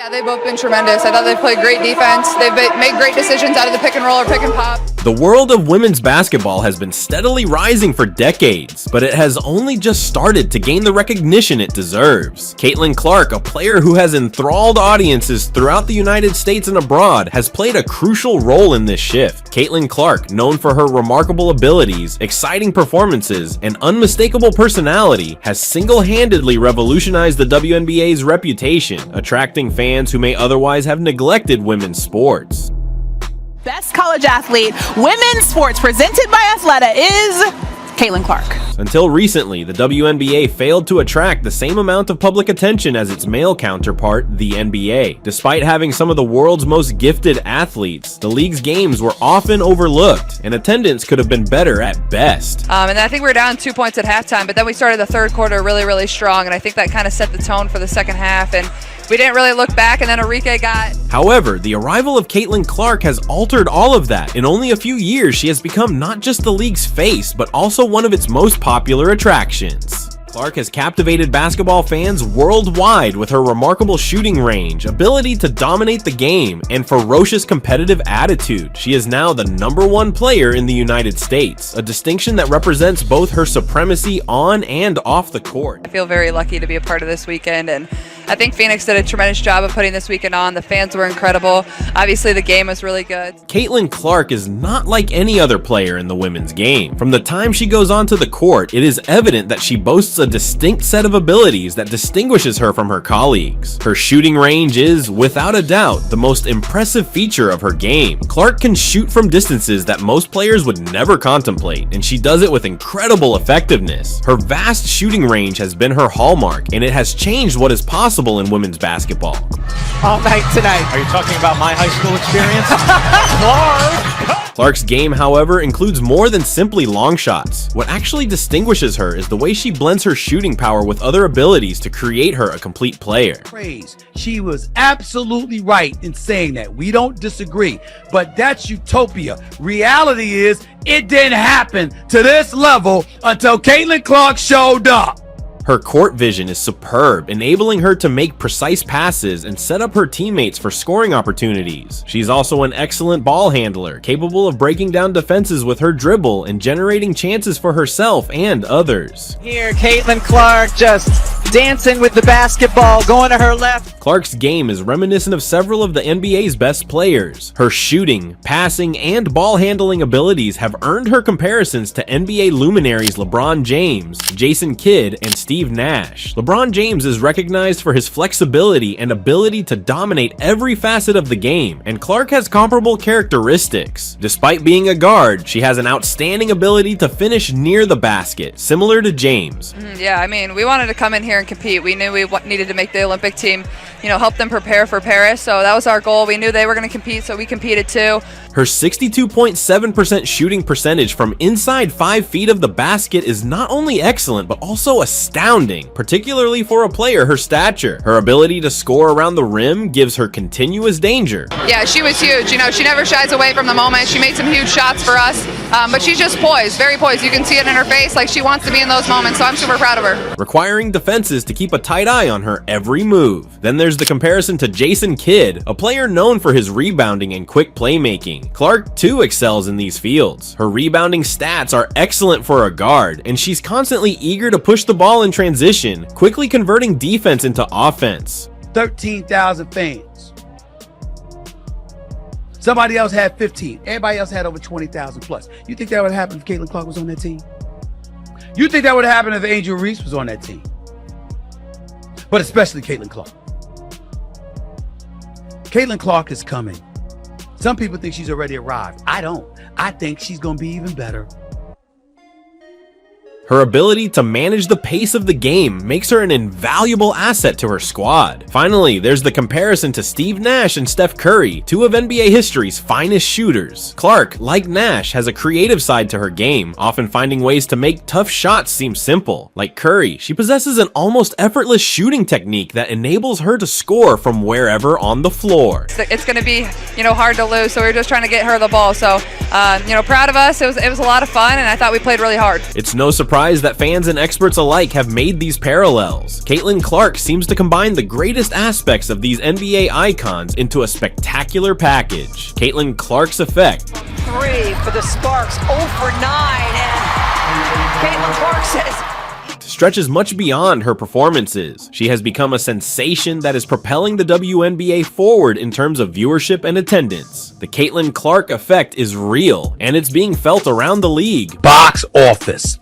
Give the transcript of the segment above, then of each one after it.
Yeah, they've both been tremendous. I thought they played great defense. They've made great decisions out of the pick and roll or pick and pop. The world of women's basketball has been steadily rising for decades, but it has only just started to gain the recognition it deserves. Caitlin Clark, a player who has enthralled audiences throughout the United States and abroad, has played a crucial role in this shift. Caitlin Clark, known for her remarkable abilities, exciting performances, and unmistakable personality, has single-handedly revolutionized the WNBA's reputation, attracting fans who may otherwise have neglected women's sports. Best college athlete, women's sports presented by Athleta is Caitlin Clark. Until recently, the WNBA failed to attract the same amount of public attention as its male counterpart, the NBA. Despite having some of the world's most gifted athletes, the league's games were often overlooked, and attendance could have been better at best. And I think we were down 2 points at halftime, but then we started the third quarter really strong, and I think that kind of set the tone for the second half, and we didn't really look back, and then Arike got... However, the arrival of Caitlin Clark has altered all of that. In only a few years, she has become not just the league's face, but also one of its most popular attractions. Clark has captivated basketball fans worldwide with her remarkable shooting range, ability to dominate the game, and ferocious competitive attitude. She is now the #1 player in the United States, a distinction that represents both her supremacy on and off the court. I feel very lucky to be a part of this weekend, and I think Phoenix did a tremendous job of putting this weekend on. The fans were incredible. Obviously, the game was really good. Caitlin Clark is not like any other player in the women's game. From the time she goes onto the court, it is evident that she boasts a distinct set of abilities that distinguishes her from her colleagues. Her shooting range is, without a doubt, the most impressive feature of her game. Clark can shoot from distances that most players would never contemplate, and she does it with incredible effectiveness. Her vast shooting range has been her hallmark, and it has changed what is possible in women's basketball. All night tonight. Are you talking about my high school experience? Clark! Clark's game, however, includes more than simply long shots. What actually distinguishes her is the way she blends her shooting power with other abilities to create her a complete player. Praise. She was absolutely right in saying that. We don't disagree, but that's utopia. Reality is it didn't happen to this level until Caitlin Clark showed up. Her court vision is superb, enabling her to make precise passes and set up her teammates for scoring opportunities. She's also an excellent ball handler, capable of breaking down defenses with her dribble and generating chances for herself and others. Here, Caitlin Clark just dancing with the basketball, going to her left. Clark's game is reminiscent of several of the NBA's best players. Her shooting, passing, and ball handling abilities have earned her comparisons to NBA luminaries LeBron James, Jason Kidd, and Steve Nash. LeBron James is recognized for his flexibility and ability to dominate every facet of the game, and Clark has comparable characteristics. Despite being a guard, she has an outstanding ability to finish near the basket, similar to James. Yeah, I mean, we wanted to come in here and compete. We knew we needed to make the Olympic team, help them prepare for Paris, so that was our goal. We knew they were going to compete, so we competed too. Her 62.7% shooting percentage from inside 5 feet of the basket is not only excellent, but also astounding, particularly for a player her stature. Her ability to score around the rim gives her continuous danger. Yeah, she was huge. She never shies away from the moment. She made some huge shots for us, but she's just poised, very poised. You can see it in her face, like she wants to be in those moments, so I'm super proud of her. Requiring defenses to keep a tight eye on her every move. Then there's the comparison to Jason Kidd, a player known for his rebounding and quick playmaking. Clark too excels in these fields. Her rebounding stats are excellent for a guard, and she's constantly eager to push the ball in transition, quickly converting defense into offense. 13,000 fans. Somebody else had 15. Everybody else had over 20,000 plus. You think that would happen if Caitlin Clark was on that team? You think that would happen if Angel Reese was on that team? But especially Caitlin Clark. Caitlin Clark is coming. Some people think she's already arrived. I don't. I think she's going to be even better. Her ability to manage the pace of the game makes her an invaluable asset to her squad. Finally, there's the comparison to Steve Nash and Steph Curry, two of NBA history's finest shooters. Clark, like Nash, has a creative side to her game, often finding ways to make tough shots seem simple. Like Curry, she possesses an almost effortless shooting technique that enables her to score from wherever on the floor. It's going to be, hard to lose, so we're just trying to get her the ball. So, proud of us. It was a lot of fun, and I thought we played really hard. It's no surprise surprised that fans and experts alike have made these parallels. Caitlin Clark seems to combine the greatest aspects of these NBA icons into a spectacular package. Caitlin Clark's effect. 3 for the Sparks, 0 for 9, and Caitlin Clark says stretches much beyond her performances. She has become a sensation that is propelling the WNBA forward in terms of viewership and attendance. The Caitlin Clark effect is real, and it's being felt around the league. Box office.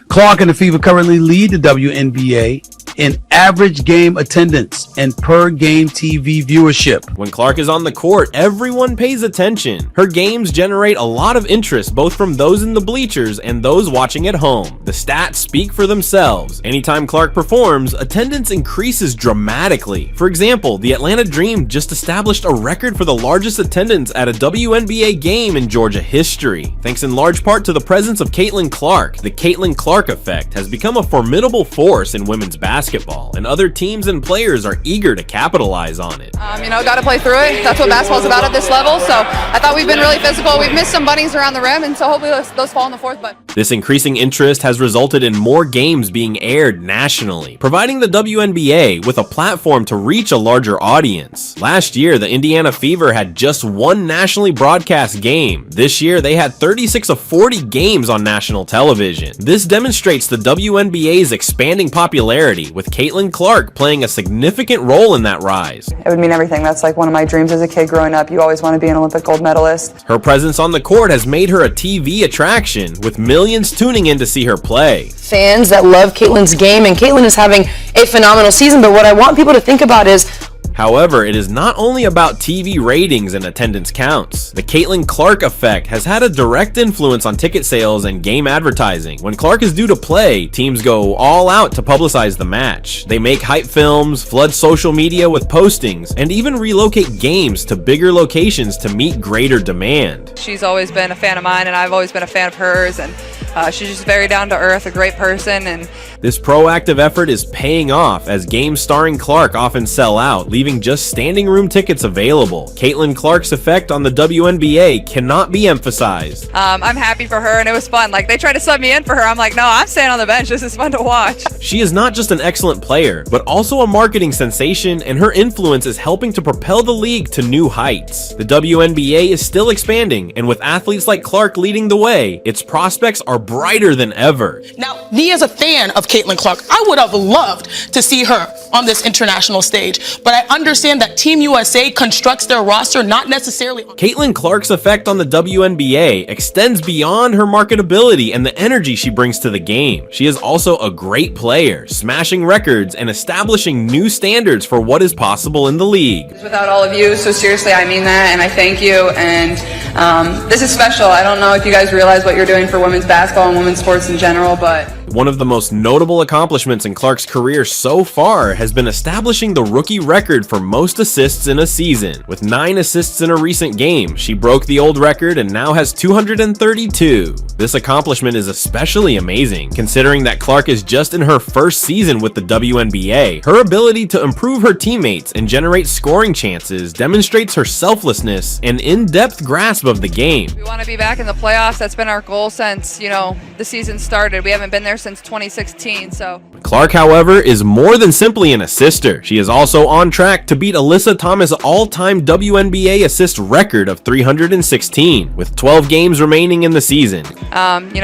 Clark and the Fever currently lead the WNBA in average game attendance and per game TV viewership. When Clark is on the court, everyone pays attention. Her games generate a lot of interest both from those in the bleachers and those watching at home. The stats speak for themselves. Anytime Clark performs, attendance increases dramatically. For example, the Atlanta Dream just established a record for the largest attendance at a WNBA game in Georgia history, thanks in large part to the presence of Caitlin Clark. The Caitlin Clark effect has become a formidable force in women's basketball, and other teams and players are eager to capitalize on it. Got to play through it. That's what basketball's about at this level. So I thought we've been really physical. We've missed some bunnies around the rim, and so hopefully those fall in the fourth. But this increasing interest has resulted in more games being aired nationally, providing the WNBA with a platform to reach a larger audience. Last year, the Indiana Fever had just one nationally broadcast game. This year, they had 36 of 40 games on national television. This demonstrates the WNBA's expanding popularity, with Caitlin Clark playing a significant role in that rise. It would mean everything. That's like one of my dreams as a kid growing up. You always want to be an Olympic gold medalist. Her presence on the court has made her a TV attraction, with millions tuning in to see her play. Fans that love Caitlin's game, and Caitlin is having a phenomenal season, but what I want people to think about is However, it is not only about TV ratings and attendance counts. The Caitlin Clark effect has had a direct influence on ticket sales and game advertising. When Clark is due to play, teams go all out to publicize the match. They make hype films, flood social media with postings, and even relocate games to bigger locations to meet greater demand. she's always been a fan of mine, and I've always been a fan of hers, and she's just very down to earth, a great person. And this proactive effort is paying off, as games starring Clark often sell out, leaving just standing room tickets available. Caitlin Clark's effect on the WNBA cannot be emphasized. I'm happy for her, and it was fun. Like, they tried to sub me in for her. I'm like, no, I'm staying on the bench. This is fun to watch. She is not just an excellent player, but also a marketing sensation, and her influence is helping to propel the league to new heights. The WNBA is still expanding, and with athletes like Clark leading the way, its prospects are brighter than ever. Now, me as a fan of Caitlin Clark, I would have loved to see her on this international stage, but I understand that Team USA constructs their roster not necessarily. Caitlin Clark's effect on the WNBA extends beyond her marketability and the energy she brings to the game. She is also a great player, smashing records and establishing new standards for what is possible in the league. Without all of you, so seriously, I mean that, and I thank you. And this is special. I don't know if you guys realize what you're doing for women's basketball and women's sports in general, but one of the most notable accomplishments in Clark's career so far has been establishing the rookie record for most assists in a season. With 9 assists in a recent game, she broke the old record and now has 232. This accomplishment is especially amazing, considering that Clark is just in her first season with the WNBA. Her ability to improve her teammates and generate scoring chances demonstrates her selflessness and in-depth grasp of the game. we want to be back in the playoffs. That's been our goal since, the season started. We haven't been there since 2016, so. Clark, however, is more than simply an assister. She is also on track to beat Alyssa Thomas' all-time WNBA assist record of 316, with 12 games remaining in the season.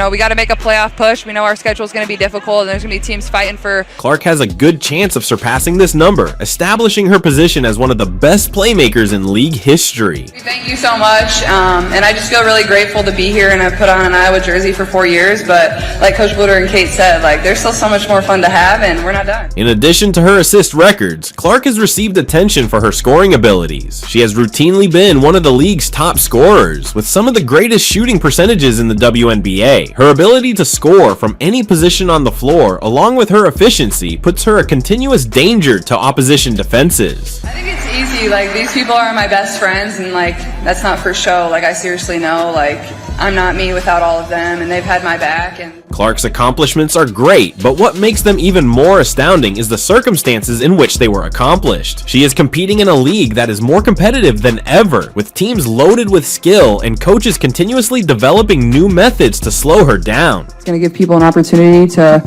We got to make a playoff push. We know our schedule is going to be difficult, and there's going to be teams fighting for. Clark has a good chance of surpassing this number, establishing her position as one of the best playmakers in league history. Thank you so much, and I just feel really grateful to be here, and I've put on an Iowa jersey for 4 years, but like Coach Bluter and Kate said, there's still so much more fun to have, and we're not done. In addition to her assist records, Clark has received attention for her scoring abilities. She has routinely been one of the league's top scorers, with some of the greatest shooting percentages in the WNBA. Her ability to score from any position on the floor, along with her efficiency, puts her a continuous danger to opposition defenses. I think it's easy. These people are my best friends, and that's not for show. I seriously know. I'm not me without all of them, and they've had my back. And Clark's accomplishments are great, but what makes them even more astounding is the circumstances in which they were accomplished. She is competing in a league that is more competitive than ever, with teams loaded with skill and coaches continuously developing new methods to slow her down. It's going to give people an opportunity to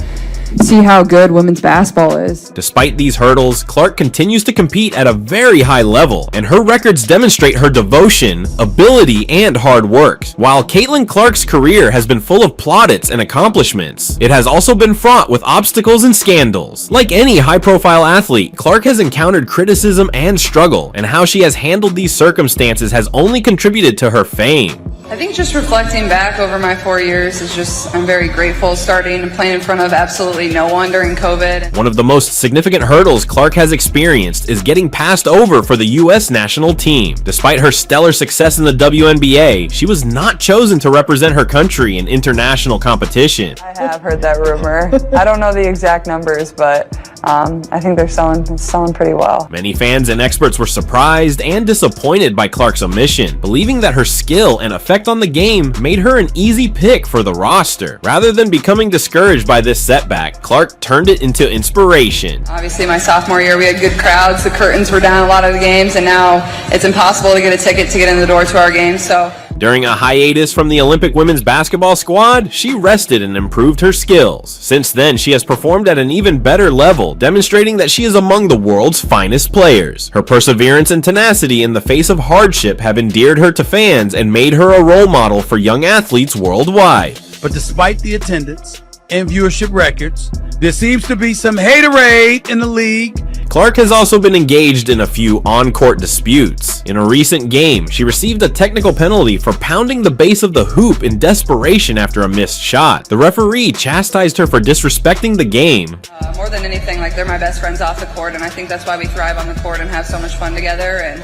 see how good women's basketball is. Despite these hurdles, Clark continues to compete at a very high level, and her records demonstrate her devotion, ability, and hard work. While Caitlin Clark's career has been full of plaudits and accomplishments, it has also been fraught with obstacles and scandals. Like any high-profile athlete, Clark has encountered criticism and struggle, and how she has handled these circumstances has only contributed to her fame. I think just reflecting back over my 4 years is just, I'm very grateful, starting and playing in front of absolutely no one during COVID. One of the most significant hurdles Clark has experienced is getting passed over for the U.S. national team. Despite her stellar success in the WNBA, she was not chosen to represent her country in international competition. I have heard that rumor. I don't know the exact numbers, but I think they're selling pretty well. Many fans and experts were surprised and disappointed by Clark's omission, believing that her skill and effect on the game made her an easy pick for the roster. Rather than becoming discouraged by this setback, Clark turned it into inspiration. Obviously, my sophomore year, we had good crowds. The curtains were down a lot of the games, and now it's impossible to get a ticket to get in the door to our games. So during a hiatus from the Olympic women's basketball squad, she rested and improved her skills. Since then, she has performed at an even better level, demonstrating that she is among the world's finest players. Her perseverance and tenacity in the face of hardship have endeared her to fans and made her a role model for young athletes worldwide. But despite the attendance and viewership records, there seems to be some haterade in the league. Clark has also been engaged in a few on-court disputes. In a recent game, she received a technical penalty for pounding the base of the hoop in desperation after a missed shot. The referee chastised her for disrespecting the game. More than anything, like, they're my best friends off the court, and I think that's why we thrive on the court and have so much fun together. And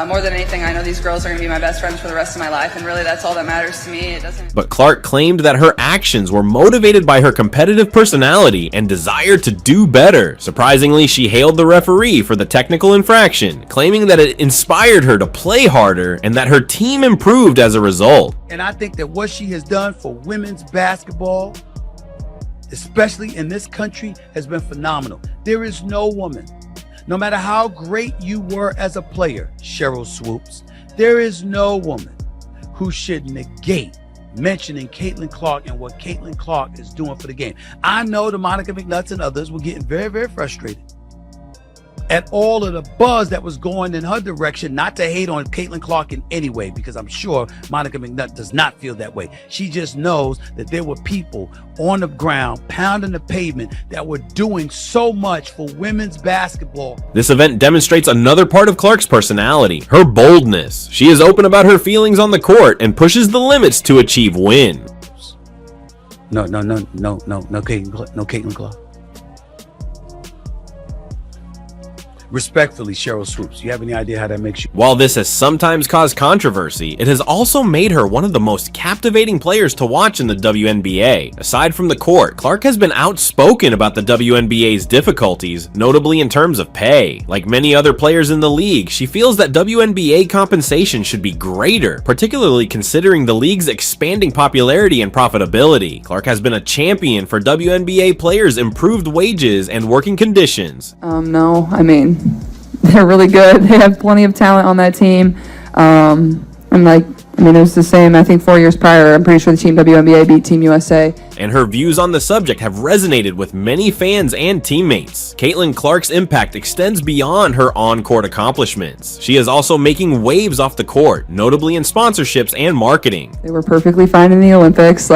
more than anything, I know these girls are going to be my best friends for the rest of my life, and really that's all that matters to me. But Clark claimed that her actions were motivated by her competitive personality and desire to do better. Surprisingly, she hailed the referee for the technical infraction, claiming that it inspired her to play harder and that her team improved as a result. And I think that what she has done for women's basketball, especially in this country, has been phenomenal. There is no woman, no matter how great you were as a player, Cheryl Swoopes, there is no woman who should negate mentioning Caitlin Clark and what Caitlin Clark is doing for the game. I know the Monica McNutts and others were getting very, very frustrated at all of the buzz that was going in her direction, not to hate on Caitlin Clark in any way, because I'm sure Monica McNutt does not feel that way. She just knows that there were people on the ground pounding the pavement that were doing so much for women's basketball. This event demonstrates another part of Clark's personality, her boldness. She is open about her feelings on the court and pushes the limits to achieve win. No, Caitlin Clark. Respectfully, Cheryl Swoopes, you have any idea how that makes you? While this has sometimes caused controversy, it has also made her one of the most captivating players to watch in the WNBA. Aside from the court, Clark has been outspoken about the WNBA's difficulties, notably in terms of pay. Like many other players in the league, she feels that WNBA compensation should be greater, particularly considering the league's expanding popularity and profitability. Clark has been a champion for WNBA players' improved wages and working conditions. No, I mean, they're really good. They have plenty of talent on that team. It was the same, I think 4 years prior. I'm pretty sure the Team WNBA beat Team USA. And her views on the subject have resonated with many fans and teammates. Caitlin Clark's impact extends beyond her on-court accomplishments. She is also making waves off the court, notably in sponsorships and marketing. They were perfectly fine in the Olympics.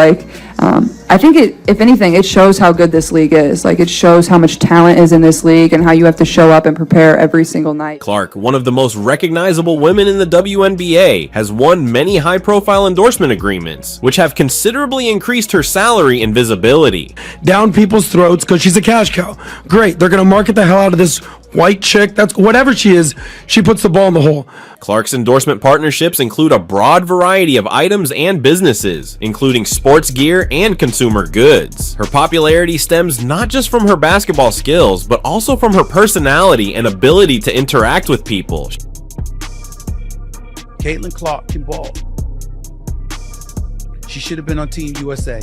I think if anything, it shows how good this league is. It shows how much talent is in this league and how you have to show up and prepare every single night. Clark, one of the most recognizable women in the WNBA, has won many high-profile endorsement agreements, which have considerably increased her salary and visibility. Down people's throats because she's a cash cow. Great, they're gonna market the hell out of this white chick. That's whatever she is. She puts the ball in the hole. Clark's endorsement partnerships include a broad variety of items and businesses, including sports gear and consumer goods. Her popularity stems not just from her basketball skills, but also from her personality and ability to interact with people. Caitlin Clark can ball. She should have been on Team USA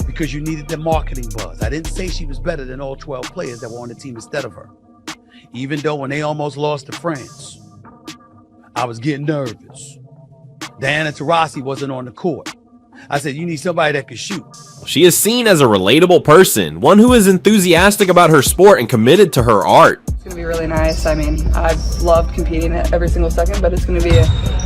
because you needed the marketing buzz. I didn't say she was better than all 12 players that were on the team instead of her. Even though when they almost lost to France, I was getting nervous. Diana Taurasi wasn't on the court. I said, you need somebody that can shoot. She is seen as a relatable person, one who is enthusiastic about her sport and committed to her art. It's going to be really nice. I mean, I've loved competing every single second, but it's going to be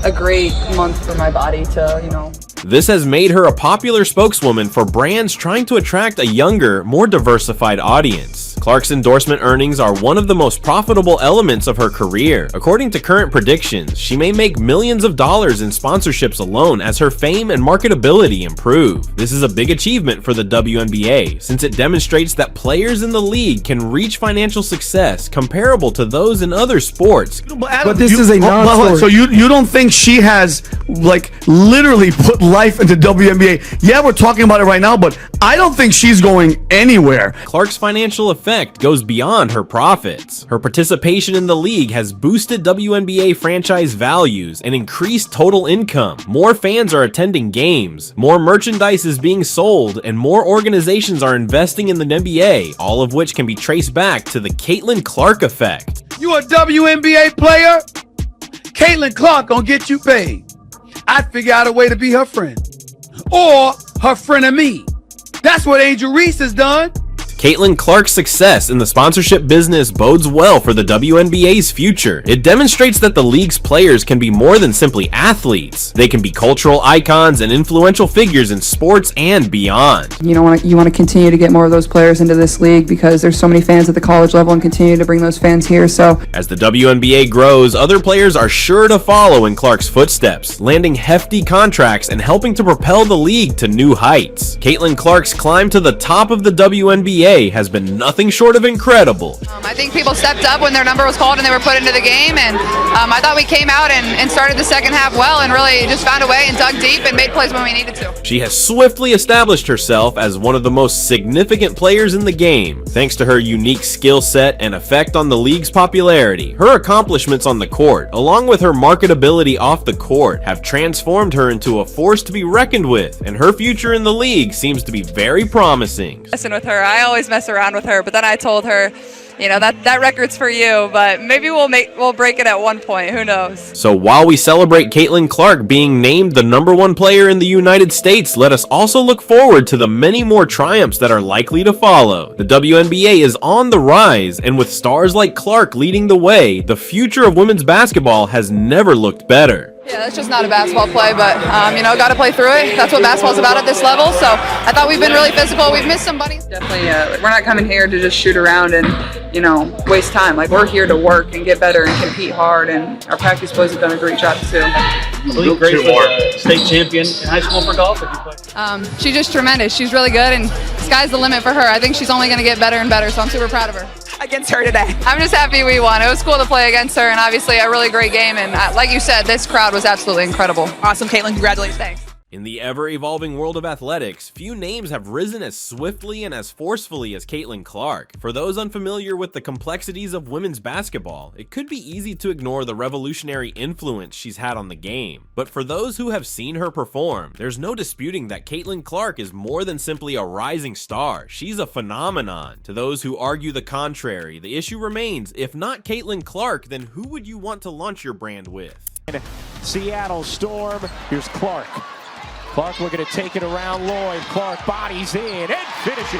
a great month for my body to, This has made her a popular spokeswoman for brands trying to attract a younger, more diversified audience. Clark's endorsement earnings are one of the most profitable elements of her career. According to current predictions, she may make millions of dollars in sponsorships alone as her fame and marketability improve. This is a big achievement for the WNBA, since it demonstrates that players in the league can reach financial success comparable to those in other sports. But this is a non-sport. So you don't think she has, literally put life into WNBA? Yeah, we're talking about it right now, but I don't think she's going anywhere. Clark's financial effect goes beyond her profits. Her participation in the league has boosted WNBA franchise values and increased total income. More fans are attending games, more merchandise is being sold, and more organizations are investing in the NBA, all of which can be traced back to the Caitlin Clark effect. You a WNBA player? Caitlin Clark gonna get you paid. I'd figure out a way to be her friend. Or her friend of me. That's what Angel Reese has done. Caitlin Clark's success in the sponsorship business bodes well for the WNBA's future. It demonstrates that the league's players can be more than simply athletes. They can be cultural icons and influential figures in sports and beyond. You want to continue to get more of those players into this league because there's so many fans at the college level and continue to bring those fans here. So as the WNBA grows, other players are sure to follow in Clark's footsteps, landing hefty contracts and helping to propel the league to new heights. Caitlin Clark's climb to the top of the WNBA has been nothing short of incredible. I think people stepped up when their number was called and they were put into the game, and I thought we came out and started the second half well and really just found a way and dug deep and made plays when we needed to. She has swiftly established herself as one of the most significant players in the game, thanks to her unique skill set and effect on the league's popularity. Her accomplishments on the court, along with her marketability off the court, have transformed her into a force to be reckoned with, and her future in the league seems to be very promising. Messing with her, I always mess around with her, but then I told her, that record's for you, but maybe we'll break it at one point. Who knows? So while we celebrate Caitlin Clark being named the #1 player in the United States, let us also look forward to the many more triumphs that are likely to follow. The WNBA is on the rise, and with stars like Clark leading the way, the future of women's basketball has never looked better. Yeah, that's just not a basketball play, but, got to play through it. That's what basketball's about at this level, so I thought we've been really physical. We've missed some bunnies. Definitely, we're not coming here to just shoot around and, waste time. We're here to work and get better and compete hard, and our practice boys have done a great job, too. Great for the state champion in high school for golf. She's just tremendous. She's really good, and sky's the limit for her. I think she's only going to get better and better, so I'm super proud of her. Against her today. I'm just happy we won. It was cool to play against her, and obviously a really great game. And like you said, this crowd was absolutely incredible. Awesome, Caitlin. Congratulations. Thanks. In the ever-evolving world of athletics, few names have risen as swiftly and as forcefully as Caitlin Clark. For those unfamiliar with the complexities of women's basketball, it could be easy to ignore the revolutionary influence she's had on the game. But for those who have seen her perform, there's no disputing that Caitlin Clark is more than simply a rising star. She's a phenomenon. To those who argue the contrary, the issue remains, if not Caitlin Clark, then who would you want to launch your brand with? Seattle Storm, here's Clark. Clark looking to take it around Lloyd. Clark bodies in and finishes.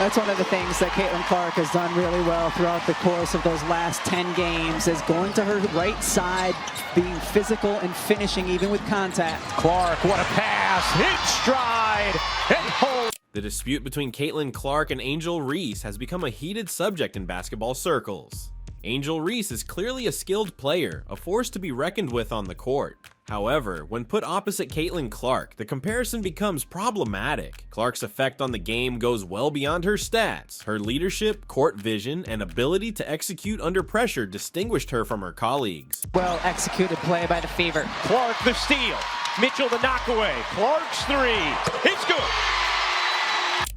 That's one of the things that Caitlin Clark has done really well throughout the course of those last 10 games is going to her right side, being physical and finishing even with contact. Clark, what a pass, hit stride, and hold. The dispute between Caitlin Clark and Angel Reese has become a heated subject in basketball circles. Angel Reese is clearly a skilled player, a force to be reckoned with on the court. However, when put opposite Caitlin Clark, the comparison becomes problematic. Clark's effect on the game goes well beyond her stats. Her leadership, court vision, and ability to execute under pressure distinguished her from her colleagues. Well executed play by the Fever. Clark the steal, Mitchell the knockaway, Clark's three, it's good.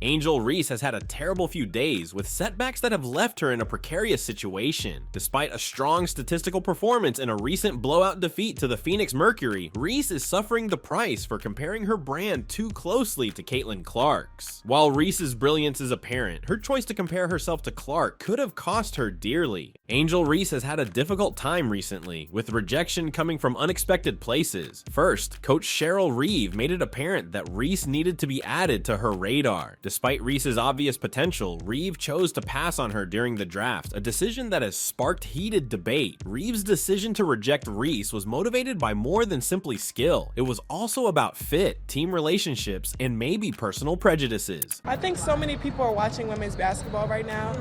Angel Reese has had a terrible few days, with setbacks that have left her in a precarious situation. Despite a strong statistical performance in a recent blowout defeat to the Phoenix Mercury, Reese is suffering the price for comparing her brand too closely to Caitlin Clark's. While Reese's brilliance is apparent, her choice to compare herself to Clark could have cost her dearly. Angel Reese has had a difficult time recently, with rejection coming from unexpected places. First, coach Cheryl Reeve made it apparent that Reese needed to be added to her radar. Despite Reese's obvious potential, Reeve chose to pass on her during the draft, a decision that has sparked heated debate. Reeve's decision to reject Reese was motivated by more than simply skill. It was also about fit, team relationships, and maybe personal prejudices. I think so many people are watching women's basketball right now.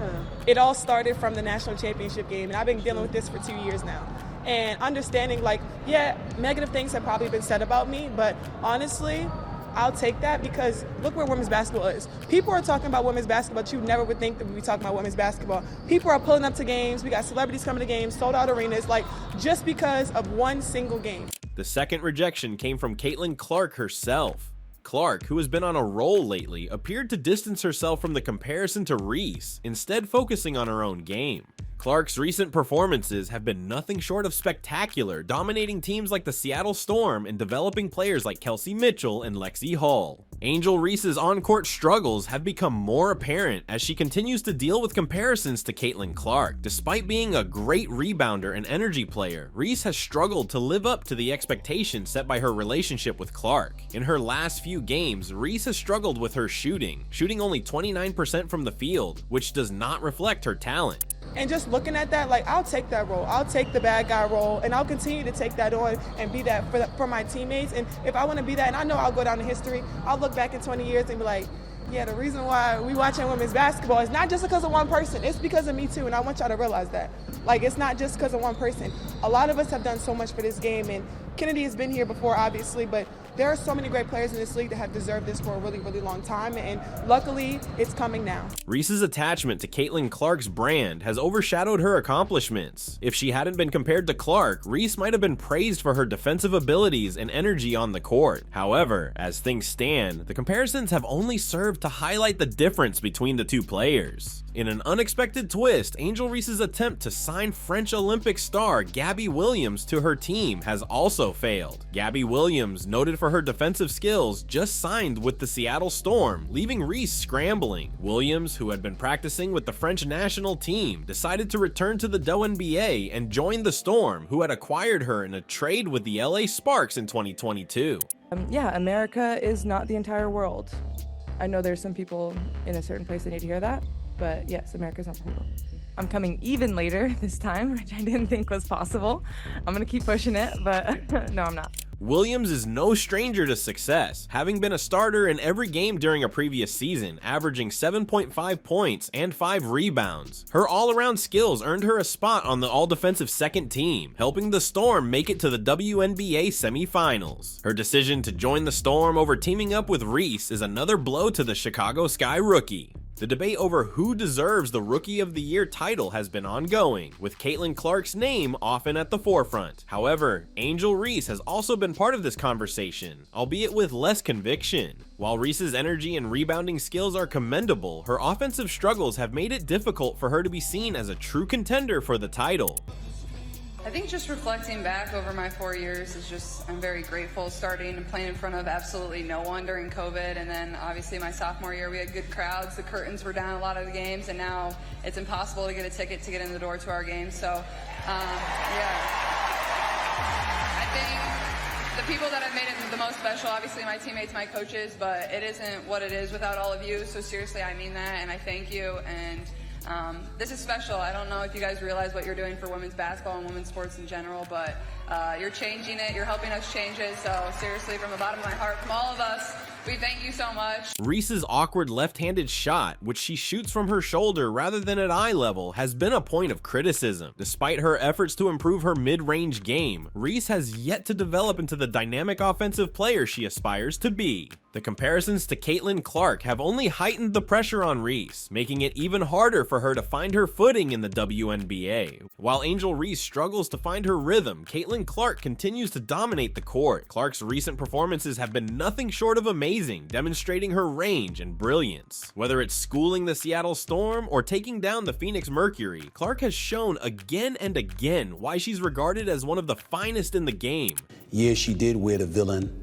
It all started from the national championship game, and I've been dealing with this for 2 years now. And understanding, like, yeah, negative things have probably been said about me, but honestly, I'll take that because look where women's basketball is. People are talking about women's basketball, but you never would think that we'd be talking about women's basketball. People are pulling up to games. We got celebrities coming to games, sold out arenas, like just because of one single game. The second rejection came from Caitlin Clark herself. Clark, who has been on a roll lately, appeared to distance herself from the comparison to Reese, instead focusing on her own game. Clark's recent performances have been nothing short of spectacular, dominating teams like the Seattle Storm and developing players like Kelsey Mitchell and Lexi Hall. Angel Reese's on-court struggles have become more apparent as she continues to deal with comparisons to Caitlin Clark. Despite being a great rebounder and energy player, Reese has struggled to live up to the expectations set by her relationship with Clark. In her last few games, Reese has struggled with her shooting only 29% from the field, which does not reflect her talent. And just looking at that, like, I'll take that role. I'll take the bad guy role, and I'll continue to take that on and be that for my teammates. And if I want to be that, and I know I'll go down in history, I'll look back in 20 years and be like, yeah, the reason why we watching women's basketball is not just because of one person. It's because of me too, and I want y'all to realize that. Like, it's not just because of one person. A lot of us have done so much for this game, and Kennedy has been here before, obviously, but there are so many great players in this league that have deserved this for a really, really long time, and luckily, it's coming now. Reese's attachment to Caitlin Clark's brand has overshadowed her accomplishments. If she hadn't been compared to Clark, Reese might have been praised for her defensive abilities and energy on the court. However, as things stand, the comparisons have only served to highlight the difference between the two players. In an unexpected twist, Angel Reese's attempt to sign French Olympic star Gabby Williams to her team has also failed. Gabby Williams, noted for her defensive skills, just signed with the Seattle Storm, leaving Reese scrambling. Williams, who had been practicing with the French national team, decided to return to the WNBA and join the Storm, who had acquired her in a trade with the LA Sparks in 2022. Yeah, America is not the entire world. I know there's some people in a certain place that need to hear that, but yes, America's not the whole world. I'm coming even later this time, which I didn't think was possible. I'm gonna keep pushing it, but no, I'm not. Williams is no stranger to success, having been a starter in every game during a previous season, averaging 7.5 points and 5 rebounds. Her all-around skills earned her a spot on the all-defensive second team, helping the Storm make it to the WNBA semifinals. Her decision to join the Storm over teaming up with Reese is another blow to the Chicago Sky rookie. The debate over who deserves the Rookie of the Year title has been ongoing, with Caitlin Clark's name often at the forefront. However, Angel Reese has also been part of this conversation, albeit with less conviction. While Reese's energy and rebounding skills are commendable, her offensive struggles have made it difficult for her to be seen as a true contender for the title. I think just reflecting back over my 4 years is just, I'm very grateful starting and playing in front of absolutely no one during COVID. And then obviously my sophomore year, we had good crowds. The curtains were down a lot of the games, and now it's impossible to get a ticket to get in the door to our games. So, yeah. I think the people that have made it the most special, obviously my teammates, my coaches, but it isn't what it is without all of you. So seriously, I mean that, and I thank you. And this is special. I don't know if you guys realize what you're doing for women's basketball and women's sports in general, but you're changing it. You're helping us change it. So seriously, from the bottom of my heart, from all of us, we thank you so much. Reese's awkward left-handed shot, which she shoots from her shoulder rather than at eye level, has been a point of criticism. Despite her efforts to improve her mid-range game, Reese has yet to develop into the dynamic offensive player she aspires to be. The comparisons to Caitlin Clark have only heightened the pressure on Reese, making it even harder for her to find her footing in the WNBA. While Angel Reese struggles to find her rhythm, Caitlin Clark continues to dominate the court. Clark's recent performances have been nothing short of amazing, demonstrating her range and brilliance. Whether it's schooling the Seattle Storm or taking down the Phoenix Mercury, Clark has shown again and again why she's regarded as one of the finest in the game. Yeah, she did wear the villain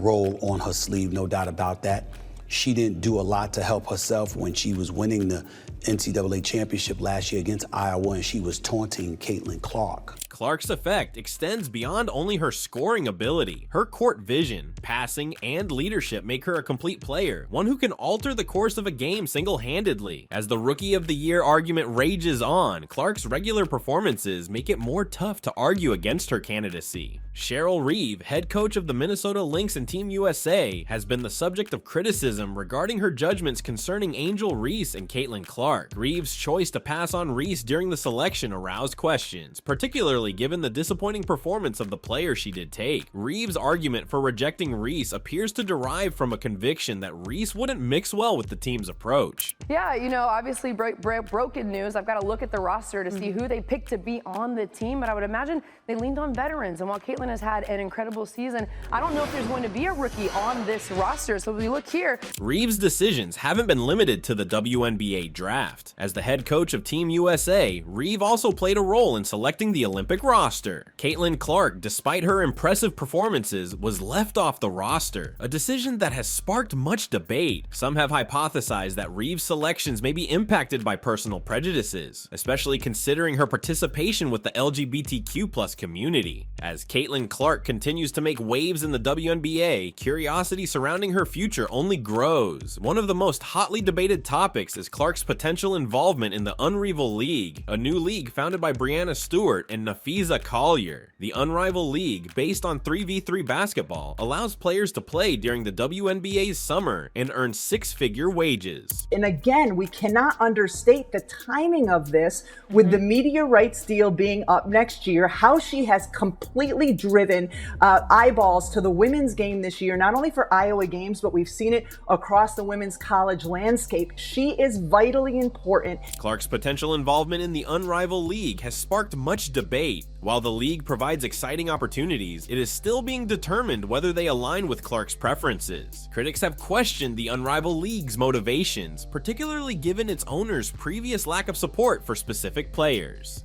role on her sleeve, no doubt about that. She didn't do a lot to help herself when she was winning the NCAA championship last year against Iowa, and she was taunting Caitlin Clark. Clark's effect extends beyond only her scoring ability. Her court vision, passing, and leadership make her a complete player, one who can alter the course of a game single-handedly. As the Rookie of the Year argument rages on, Clark's regular performances make it more tough to argue against her candidacy. Cheryl Reeve, head coach of the Minnesota Lynx and Team USA, has been the subject of criticism regarding her judgments concerning Angel Reese and Caitlin Clark. Reeve's choice to pass on Reese during the selection aroused questions, particularly given the disappointing performance of the player she did take. Reeve's argument for rejecting Reese appears to derive from a conviction that Reese wouldn't mix well with the team's approach. Yeah, you know, obviously broken news. I've got to look at the roster to see who they picked to be on the team, but I would imagine they leaned on veterans. And while Caitlin has had an incredible season, I don't know if there's going to be a rookie on this roster. So if we look here, Reeve's decisions haven't been limited to the WNBA draft. As the head coach of Team USA, Reeve also played a role in selecting the Olympic roster. Caitlin Clark, despite her impressive performances, was left off the roster, a decision that has sparked much debate. Some have hypothesized that Reeve's selections may be impacted by personal prejudices, especially considering her participation with the LGBTQ+ community. As Caitlin Clark continues to make waves in the WNBA, curiosity surrounding her future only grows. One of the most hotly debated topics is Clark's potential involvement in the Unrivaled League, a new league founded by Brianna Stewart and Nafiza Collier. The Unrivaled League, based on 3v3 basketball, allows players to play during the WNBA's summer and earn six-figure wages. And again, we cannot understate the timing of this with the media rights deal being up next year, how she has completely driven eyeballs to the women's game this year, not only for Iowa games, but we've seen it across the women's college landscape. She is vitally important. Clark's potential involvement in the Unrivaled League has sparked much debate. While the league provides exciting opportunities, it is still being determined whether they align with Clark's preferences. Critics have questioned the Unrivaled League's motivations, particularly given its owner's previous lack of support for specific players.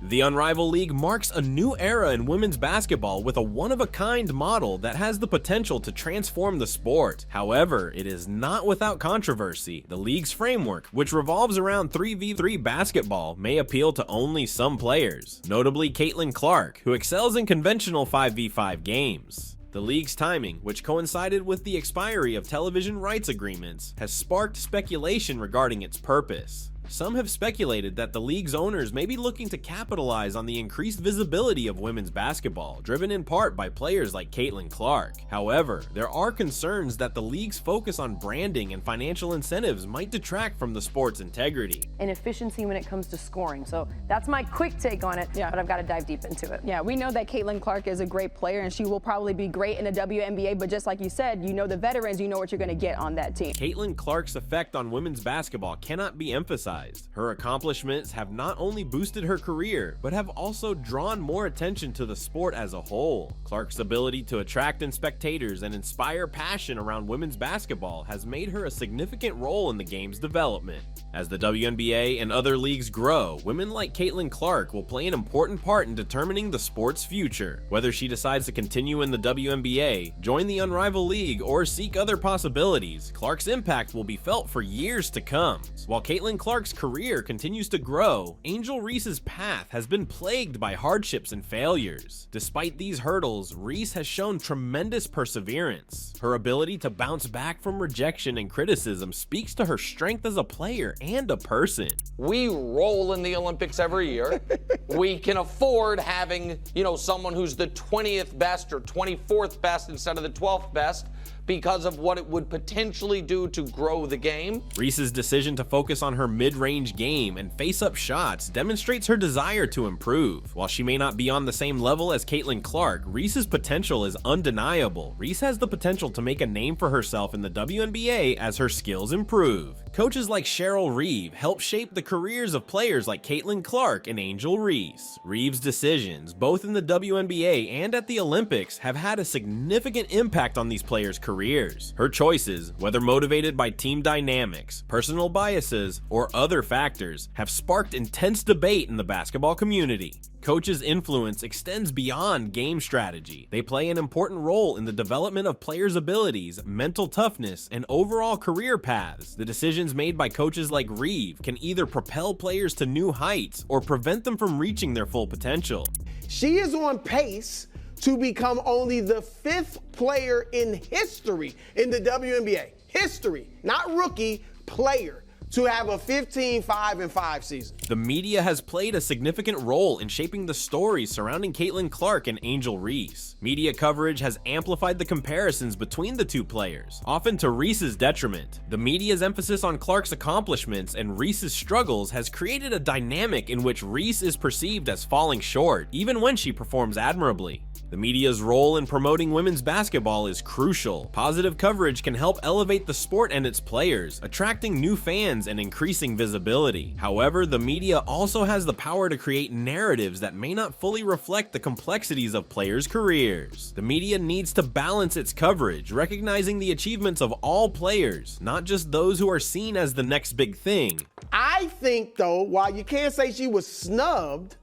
The Unrivaled League marks a new era in women's basketball with a one-of-a-kind model that has the potential to transform the sport. However, it is not without controversy. The league's framework, which revolves around 3v3 basketball, may appeal to only some players, notably Caitlin Clark, who excels in conventional 5v5 games. The league's timing, which coincided with the expiry of television rights agreements, has sparked speculation regarding its purpose. Some have speculated that the league's owners may be looking to capitalize on the increased visibility of women's basketball, driven in part by players like Caitlin Clark. However, there are concerns that the league's focus on branding and financial incentives might detract from the sport's integrity and efficiency when it comes to scoring. So that's my quick take on it, but I've got to dive deep into it. Yeah, we know that Caitlin Clark is a great player and she will probably be great in the WNBA, but just like you said, you know the veterans, you know what you're going to get on that team. Caitlin Clark's effect on women's basketball cannot be emphasized. Her accomplishments have not only boosted her career, but have also drawn more attention to the sport as a whole. Clark's ability to attract spectators and inspire passion around women's basketball has made her a significant role in the game's development. As the WNBA and other leagues grow, women like Caitlin Clark will play an important part in determining the sport's future. Whether she decides to continue in the WNBA, join the Unrivaled League, or seek other possibilities, Clark's impact will be felt for years to come. While Caitlin Clark's career continues to grow, Angel Reese's path has been plagued by hardships and failures. Despite these hurdles, Reese has shown tremendous perseverance. Her ability to bounce back from rejection and criticism speaks to her strength as a player and a person. We roll in the Olympics every year. We can afford having, someone who's the 20th best or 24th best instead of the 12th best. because of what it would potentially do to grow the game. Reese's decision to focus on her mid-range game and face-up shots demonstrates her desire to improve. While she may not be on the same level as Caitlin Clark, Reese's potential is undeniable. Reese has the potential to make a name for herself in the WNBA as her skills improve. Coaches like Cheryl Reeve help shape the careers of players like Caitlin Clark and Angel Reese. Reeve's decisions, both in the WNBA and at the Olympics, have had a significant impact on these players' careers. Her choices, whether motivated by team dynamics, personal biases, or other factors, have sparked intense debate in the basketball community. Coaches' influence extends beyond game strategy. They play an important role in the development of players' abilities, mental toughness, and overall career paths. The decisions made by coaches like Reeve can either propel players to new heights or prevent them from reaching their full potential. She is on pace to become only the 5th player in history in the WNBA. History, not rookie, player, to have a 15-5-5 season. The media has played a significant role in shaping the stories surrounding Caitlin Clark and Angel Reese. Media coverage has amplified the comparisons between the two players, often to Reese's detriment. The media's emphasis on Clark's accomplishments and Reese's struggles has created a dynamic in which Reese is perceived as falling short, even when she performs admirably. The media's role in promoting women's basketball is crucial. Positive coverage can help elevate the sport and its players, attracting new fans and increasing visibility. However, the media also has the power to create narratives that may not fully reflect the complexities of players' careers. The media needs to balance its coverage, recognizing the achievements of all players, not just those who are seen as the next big thing. I think, though, while you can't say she was snubbed,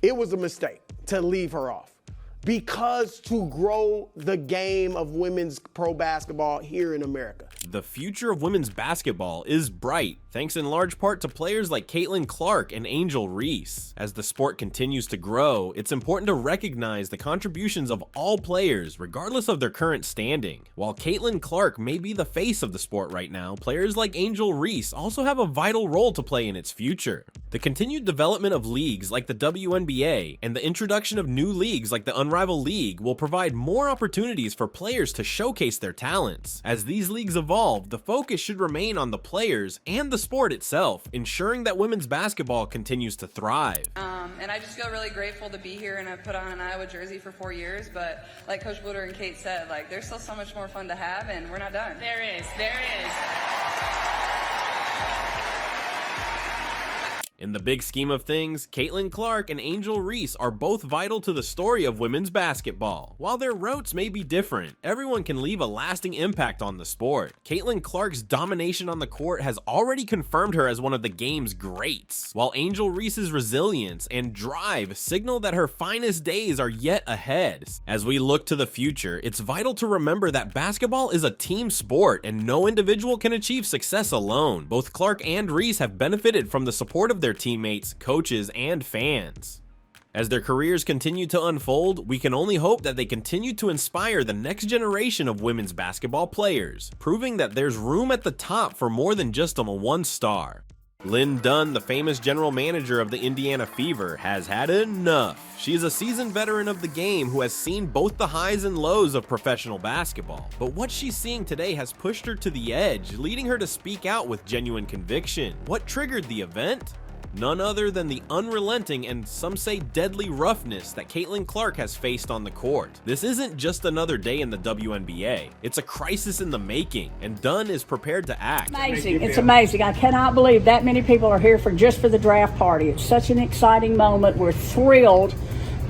it was a mistake to leave her off. Because to grow the game of women's pro basketball here in America. The future of women's basketball is bright, thanks in large part to players like Caitlin Clark and Angel Reese. As the sport continues to grow, it's important to recognize the contributions of all players, regardless of their current standing. While Caitlin Clark may be the face of the sport right now, players like Angel Reese also have a vital role to play in its future. The continued development of leagues like the WNBA and the introduction of new leagues like the Unrivaled League will provide more opportunities for players to showcase their talents. As these leagues evolve, the focus should remain on the players and the sport itself, ensuring that women's basketball continues to thrive. And I just feel really grateful to be here, and I've put on an Iowa jersey for 4 years, but like Coach Bluder and Kate said, like there's still so much more fun to have, and we're not done. There is. In the big scheme of things, Caitlin Clark and Angel Reese are both vital to the story of women's basketball. While their routes may be different, everyone can leave a lasting impact on the sport. Caitlin Clark's domination on the court has already confirmed her as one of the game's greats, while Angel Reese's resilience and drive signal that her finest days are yet ahead. As we look to the future, it's vital to remember that basketball is a team sport and no individual can achieve success alone. Both Clark and Reese have benefited from the support of their teammates, coaches, and fans. As their careers continue to unfold, we can only hope that they continue to inspire the next generation of women's basketball players, proving that there's room at the top for more than just a one star. Lynn Dunn, the famous general manager of the Indiana Fever, has had enough. She is a seasoned veteran of the game who has seen both the highs and lows of professional basketball. But what she's seeing today has pushed her to the edge, leading her to speak out with genuine conviction. What triggered the event? None other than the unrelenting and some say deadly roughness that Caitlin Clark has faced on the court. This isn't just another day in the WNBA. It's a crisis in the making, and Dunn is prepared to act. Amazing. It's amazing. I cannot believe that many people are here for the draft party. It's such an exciting moment. We're thrilled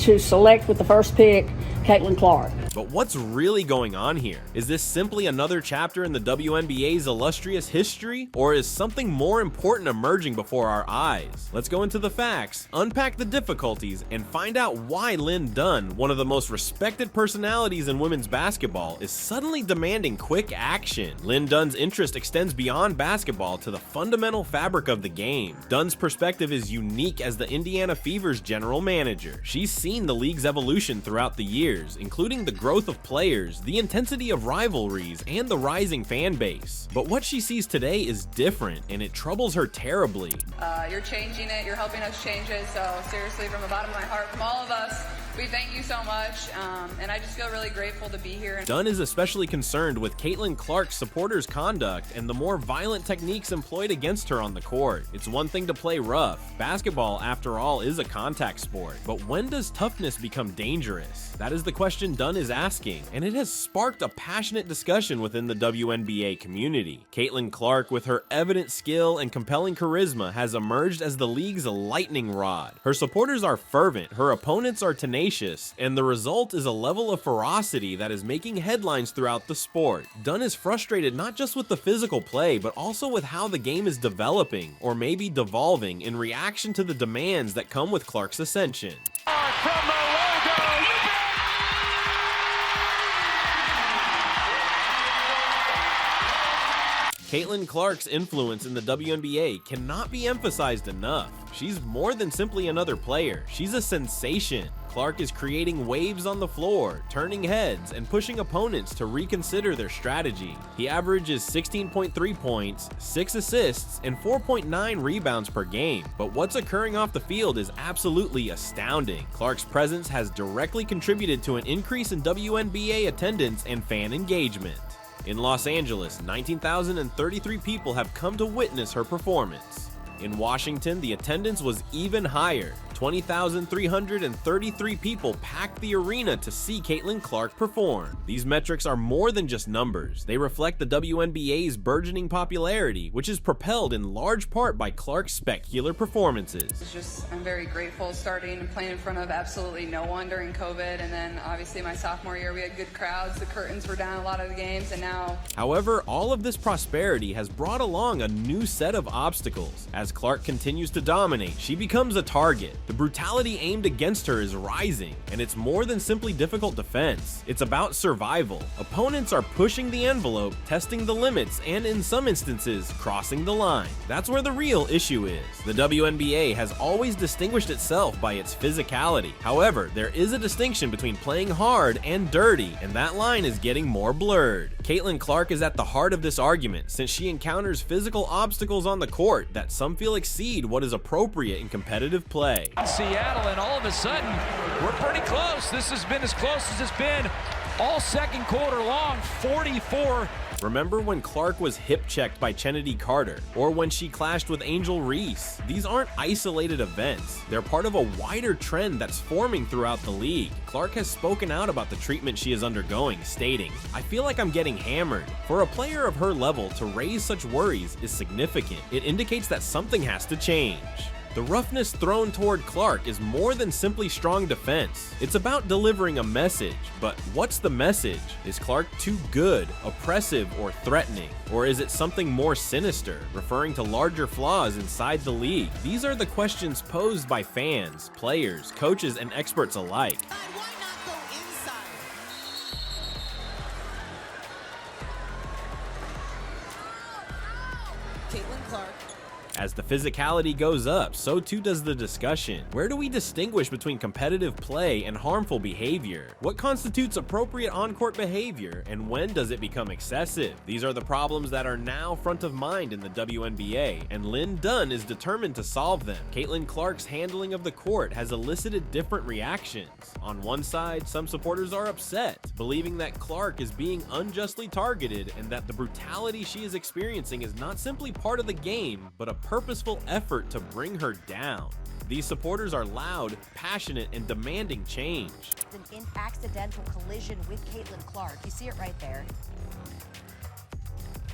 to select with the first pick Caitlin Clark. But what's really going on here? Is this simply another chapter in the WNBA's illustrious history, or is something more important emerging before our eyes? Let's go into the facts, unpack the difficulties, and find out why Lynn Dunn, one of the most respected personalities in women's basketball, is suddenly demanding quick action. Lynn Dunn's interest extends beyond basketball to the fundamental fabric of the game. Dunn's perspective is unique as the Indiana Fever's general manager. She's seen the league's evolution throughout the years, including the growth of players, the intensity of rivalries, and the rising fan base. But what she sees today is different, and it troubles her terribly. You're changing it, you're helping us change it, so seriously, from the bottom of my heart, from all of us, we thank you so much, and I just feel really grateful to be here. Dunn is especially concerned with Caitlin Clark's supporters' conduct and the more violent techniques employed against her on the court. It's one thing to play rough. Basketball, after all, is a contact sport. But when does toughness become dangerous? That is the question Dunn is asking, and it has sparked a passionate discussion within the WNBA community. Caitlin Clark, with her evident skill and compelling charisma, has emerged as the league's lightning rod. Her supporters are fervent, her opponents are tenacious, and the result is a level of ferocity that is making headlines throughout the sport. Dunn is frustrated not just with the physical play, but also with how the game is developing, or maybe devolving, in reaction to the demands that come with Clark's ascension. From the logo, Caitlin Clark's influence in the WNBA cannot be emphasized enough. She's more than simply another player, she's a sensation. Clark is creating waves on the floor, turning heads, and pushing opponents to reconsider their strategy. He averages 16.3 points, 6 assists, and 4.9 rebounds per game. But what's occurring off the field is absolutely astounding. Clark's presence has directly contributed to an increase in WNBA attendance and fan engagement. In Los Angeles, 19,033 people have come to witness her performance. In Washington, the attendance was even higher. 20,333 people packed the arena to see Caitlin Clark perform. These metrics are more than just numbers. They reflect the WNBA's burgeoning popularity, which is propelled in large part by Clark's spectacular performances. I'm very grateful starting and playing in front of absolutely no one during COVID, and then obviously my sophomore year we had good crowds, the curtains were down a lot of the games, and now... However, all of this prosperity has brought along a new set of obstacles. As Clark continues to dominate, she becomes a target. The brutality aimed against her is rising, and it's more than simply difficult defense. It's about survival. Opponents are pushing the envelope, testing the limits, and in some instances, crossing the line. That's where the real issue is. The WNBA has always distinguished itself by its physicality. However, there is a distinction between playing hard and dirty, and that line is getting more blurred. Caitlin Clark is at the heart of this argument, since she encounters physical obstacles on the court that some feel exceed what is appropriate in competitive play. Seattle, and all of a sudden, we're pretty close. This has been as close as it's been all second quarter long, 44. Remember when Clark was hip-checked by Kennedy Carter, or when she clashed with Angel Reese? These aren't isolated events. They're part of a wider trend that's forming throughout the league. Clark has spoken out about the treatment she is undergoing, stating, "I feel like I'm getting hammered." For a player of her level to raise such worries is significant. It indicates that something has to change. The roughness thrown toward Clark is more than simply strong defense. It's about delivering a message. But what's the message? Is Clark too good, oppressive, or threatening? Or is it something more sinister, referring to larger flaws inside the league? These are the questions posed by fans, players, coaches, and experts alike. Caitlin Clark. As the physicality goes up, so too does the discussion. Where do we distinguish between competitive play and harmful behavior? What constitutes appropriate on-court behavior, and when does it become excessive? These are the problems that are now front of mind in the WNBA, and Lynn Dunn is determined to solve them. Caitlin Clark's handling of the court has elicited different reactions. On one side, some supporters are upset, believing that Clark is being unjustly targeted and that the brutality she is experiencing is not simply part of the game, but a purposeful effort to bring her down. These supporters are loud, passionate, and demanding change. An accidental collision with Caitlin Clark. You see it right there.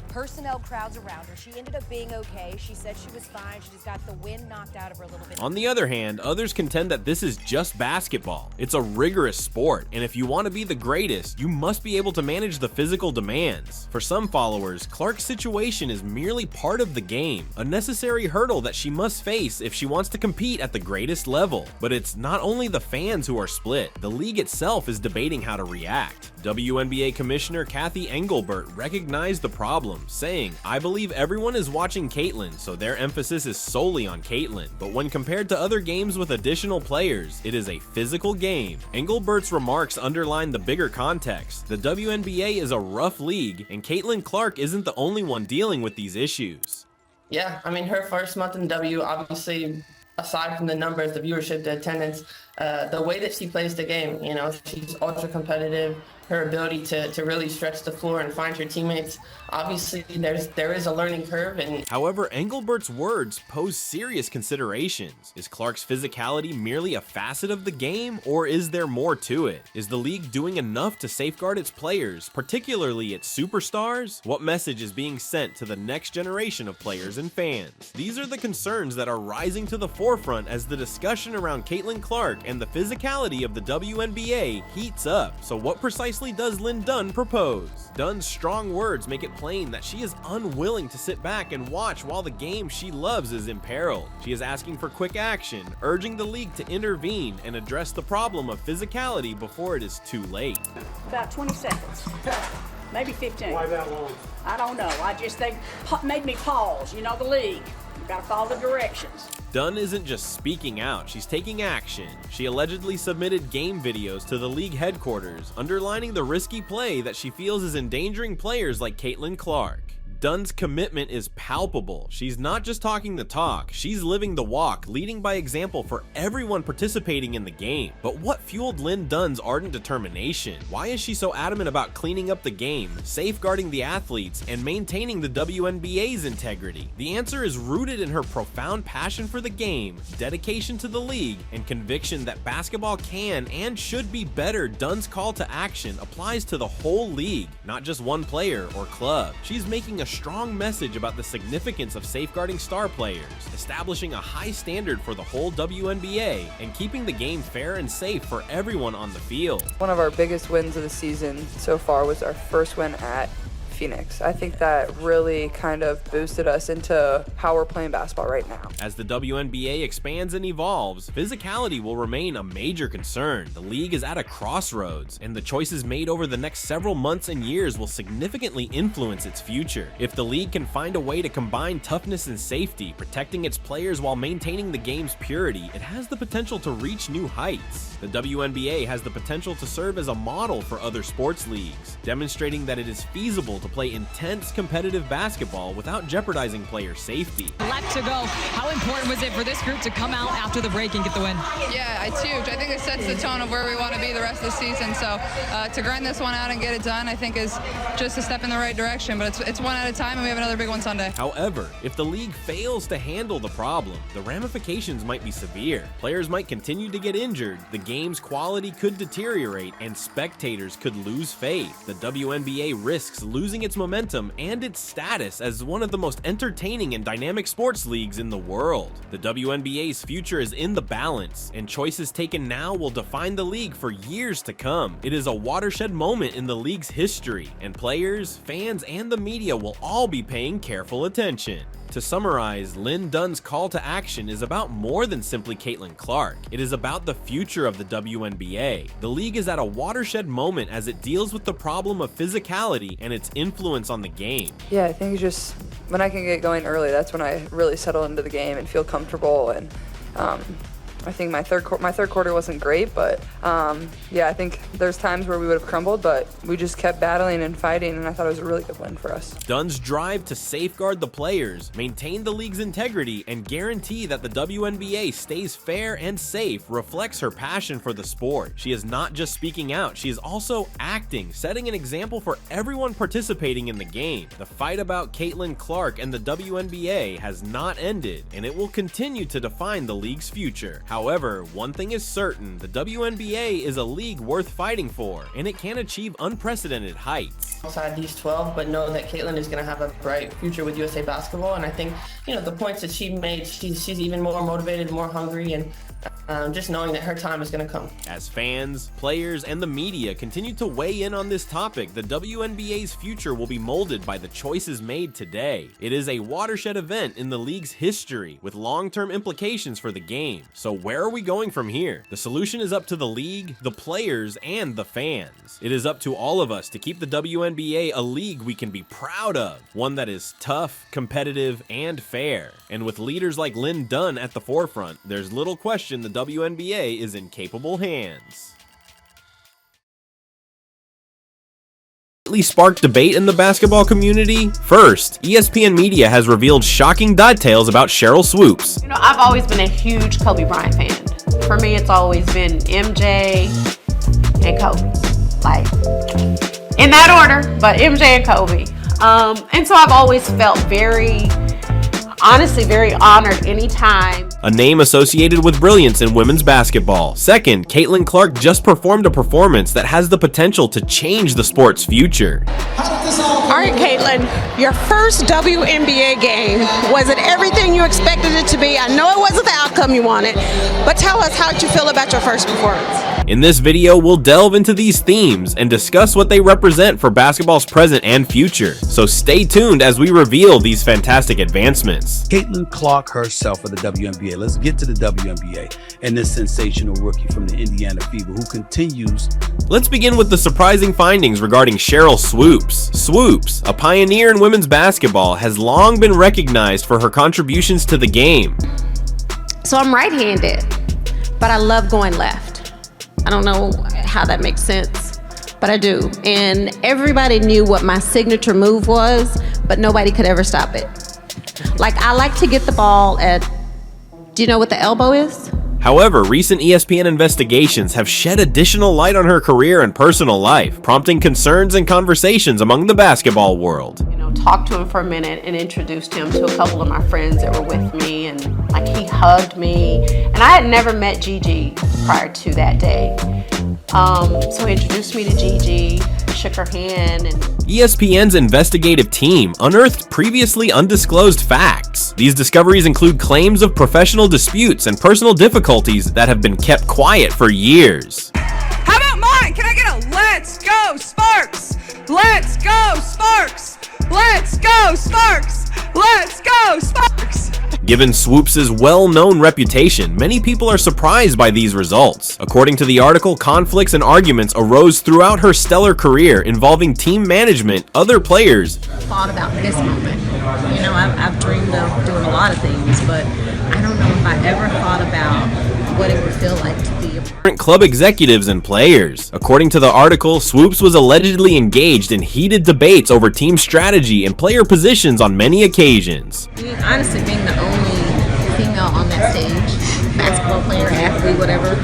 Personnel crowds around her. She ended up being okay. She said she was fine. She just got the wind knocked out of her a little bit. On the other hand, others contend that this is just basketball. It's a rigorous sport, and if you want to be the greatest, you must be able to manage the physical demands. For some followers, Clark's situation is merely part of the game, a necessary hurdle that she must face if she wants to compete at the greatest level. But it's not only the fans who are split. The league itself is debating how to react. WNBA Commissioner Kathy Engelbert recognized the problem, saying, "I believe everyone is watching Caitlin, so their emphasis is solely on Caitlin. But when compared to other games with additional players, it is a physical game." Engelbert's remarks underline the bigger context. The WNBA is a rough league, and Caitlin Clark isn't the only one dealing with these issues. Yeah, I mean, her first month in W, obviously, aside from the numbers, the viewership, the attendance, the way that she plays the game. You know, she's ultra competitive. Her ability to really stretch the floor and find her teammates. Obviously, there is a learning curve. And however, Engelbert's words pose serious considerations. Is Clark's physicality merely a facet of the game, or is there more to it? Is the league doing enough to safeguard its players, particularly its superstars? What message is being sent to the next generation of players and fans? These are the concerns that are rising to the forefront as the discussion around Caitlin Clark and the physicality of the WNBA heats up. So what precisely does Lynn Dunn propose? Dunn's strong words make it plain that she is unwilling to sit back and watch while the game she loves is imperiled. She is asking for quick action, urging the league to intervene and address the problem of physicality before it is too late. About 20 seconds. Maybe 15. Why that long? I don't know. They made me pause. You know the league. You gotta follow the directions. Dunn isn't just speaking out, she's taking action. She allegedly submitted game videos to the league headquarters, underlining the risky play that she feels is endangering players like Caitlin Clark. Dunn's commitment is palpable. She's not just talking the talk, she's living the walk, leading by example for everyone participating in the game. But what fueled Lynn Dunn's ardent determination? Why is she so adamant about cleaning up the game, safeguarding the athletes, and maintaining the WNBA's integrity? The answer is rooted in her profound passion for the game, dedication to the league, and conviction that basketball can and should be better. Dunn's call to action applies to the whole league, not just one player or club. She's making a strong message about the significance of safeguarding star players, establishing a high standard for the whole WNBA, and keeping the game fair and safe for everyone on the field. One of our biggest wins of the season so far was our first win at Phoenix. I think that really kind of boosted us into how we're playing basketball right now. As the WNBA expands and evolves, physicality will remain a major concern. The league is at a crossroads, and the choices made over the next several months and years will significantly influence its future. If the league can find a way to combine toughness and safety, protecting its players while maintaining the game's purity, it has the potential to reach new heights. The WNBA has the potential to serve as a model for other sports leagues, demonstrating that it is feasible to play intense competitive basketball without jeopardizing player safety. Left to go. How important was it for this group to come out after the break and get the win? Yeah, it's huge. I think it sets the tone of where we want to be the rest of the season. So to grind this one out and get it done, I think is just a step in the right direction. But it's one at a time, and we have another big one Sunday. However, if the league fails to handle the problem, the ramifications might be severe. Players might continue to get injured, the game's quality could deteriorate, and spectators could lose faith. The WNBA risks losing its momentum and its status as one of the most entertaining and dynamic sports leagues in the world. The WNBA's future is in the balance, and choices taken now will define the league for years to come. It is a watershed moment in the league's history, and players, fans, and the media will all be paying careful attention. To summarize, Lynn Dunn's call to action is about more than simply Caitlin Clark. It is about the future of the WNBA. The league is at a watershed moment as it deals with the problem of physicality and its influence on the game. Yeah, I think just when I can get going early, that's when I really settle into the game and feel comfortable. And I think my third quarter wasn't great, but yeah, I think there's times where we would have crumbled, but we just kept battling and fighting, and I thought it was a really good win for us. Dunn's drive to safeguard the players, maintain the league's integrity, and guarantee that the WNBA stays fair and safe reflects her passion for the sport. She is not just speaking out, she is also acting, setting an example for everyone participating in the game. The fight about Caitlin Clark and the WNBA has not ended, and it will continue to define the league's future. However, one thing is certain, the WNBA is a league worth fighting for, and it can achieve unprecedented heights. Outside these 12, but know that Caitlin is going to have a bright future with USA Basketball, and I think, the points that she made, she's even more motivated, more hungry, and just knowing that her time is going to come. As fans, players, and the media continue to weigh in on this topic, the WNBA's future will be molded by the choices made today. It is a watershed event in the league's history, with long-term implications for the game. So where are we going from here? The solution is up to the league, the players, and the fans. It is up to all of us to keep the WNBA a league we can be proud of, one that is tough, competitive, and fair. And with leaders like Lynn Dunn at the forefront, there's little question the WNBA is in capable hands. Sparked debate in the basketball community? First, ESPN Media has revealed shocking details about Cheryl Swoopes. I've always been a huge Kobe Bryant fan. For me, it's always been MJ and Kobe. Like, in that order, but MJ and Kobe. And so I've always felt honestly very honored anytime. A name associated with brilliance in women's basketball. Second, Caitlin Clark just performed a performance that has the potential to change the sport's future. All right, Caitlin, your first WNBA game, was it everything you expected it to be? I know it wasn't the outcome you wanted, but tell us how you feel about your first performance. In this video, we'll delve into these themes and discuss what they represent for basketball's present and future. So stay tuned as we reveal these fantastic advancements. Caitlin Clark herself of the WNBA. Let's get to the WNBA and this sensational rookie from the Indiana Fever who continues. Let's begin with the surprising findings regarding Cheryl Swoopes. Swoopes, a pioneer in women's basketball, has long been recognized for her contributions to the game. So I'm right-handed, but I love going left. I don't know how that makes sense, but I do. And everybody knew what my signature move was, but nobody could ever stop it. Like, I like to get the ball at, do you know what the elbow is? However, recent ESPN investigations have shed additional light on her career and personal life, prompting concerns and conversations among the basketball world. Talked to him for a minute and introduced him to a couple of my friends that were with me, and like he hugged me, and I had never met Gigi prior to that day. So he introduced me to Gigi, shook her hand, and ESPN's investigative team unearthed previously undisclosed facts. These discoveries include claims of professional disputes and personal difficulties that have been kept quiet for years. How about mine? Can I get a let's go Sparks? Let's go Sparks! Let's go Sparks! Let's go Sparks! Given Swoopes' well-known reputation, many people are surprised by these results. According to the article, conflicts and arguments arose throughout her stellar career involving team management, other players. Thought about this moment. You know, I've dreamed of doing a lot of things, but I don't know if I ever thought about what it would feel like to be different club executives and players. According to the article, Swoopes was allegedly engaged in heated debates over team strategy and player positions on many occasions. Honestly, being the only female on that stage, basketball player, athlete, whatever,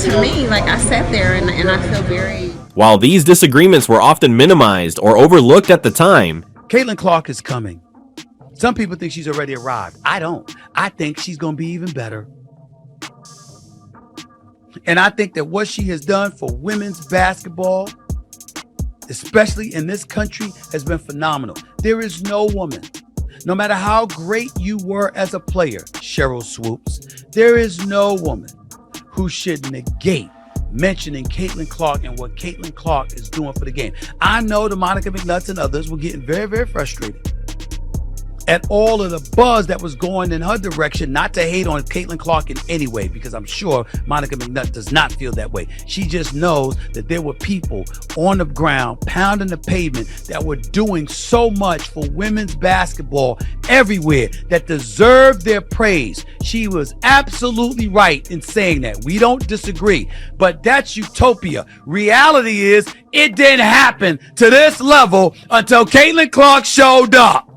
to me, like, I sat there and I feel very... While these disagreements were often minimized or overlooked at the time, Caitlin Clark is coming. Some people think she's already arrived. I don't. I think she's going to be even better. And I think that what she has done for women's basketball, especially in this country, has been phenomenal. There is no woman, no matter how great you were as a player, Cheryl Swoopes, there is no woman who should negate mentioning Caitlin Clark and what Caitlin Clark is doing for the game. I know the Monica McNutts and others were getting very, very frustrated at all of the buzz that was going in her direction, not to hate on Caitlin Clark in any way, because I'm sure Monica McNutt does not feel that way. She just knows that there were people on the ground pounding the pavement that were doing so much for women's basketball everywhere that deserved their praise. She was absolutely right in saying that. We don't disagree, but that's utopia. Reality is it didn't happen to this level until Caitlin Clark showed up.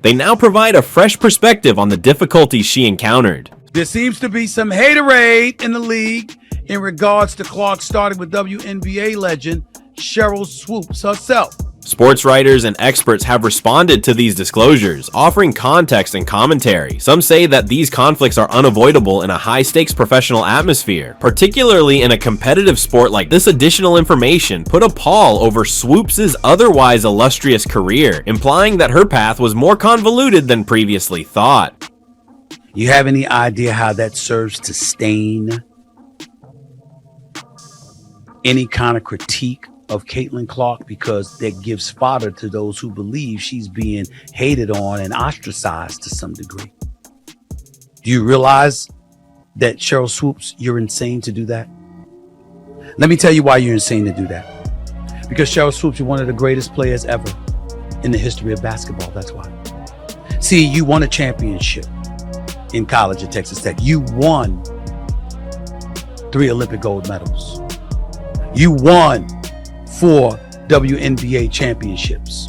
They now provide a fresh perspective on the difficulties she encountered. There seems to be some haterade in the league in regards to Clark starting with WNBA legend Cheryl Swoopes herself. Sports writers and experts have responded to these disclosures, offering context and commentary. Some say that these conflicts are unavoidable in a high-stakes professional atmosphere, particularly in a competitive sport like this. Additional information put a pall over Swoopes' otherwise illustrious career, implying that her path was more convoluted than previously thought. You have any idea how that serves to stain any kind of critique of Caitlin Clark, because that gives fodder to those who believe she's being hated on and ostracized to some degree? Do you realize that, Cheryl Swoopes, you're insane to do that? Let me tell you why you're insane to do that. Because Cheryl Swoopes, you're one of the greatest players ever in the history of basketball. That's why. See, you won a championship in college at Texas Tech. You won 3 Olympic gold medals. You won 4 WNBA championships.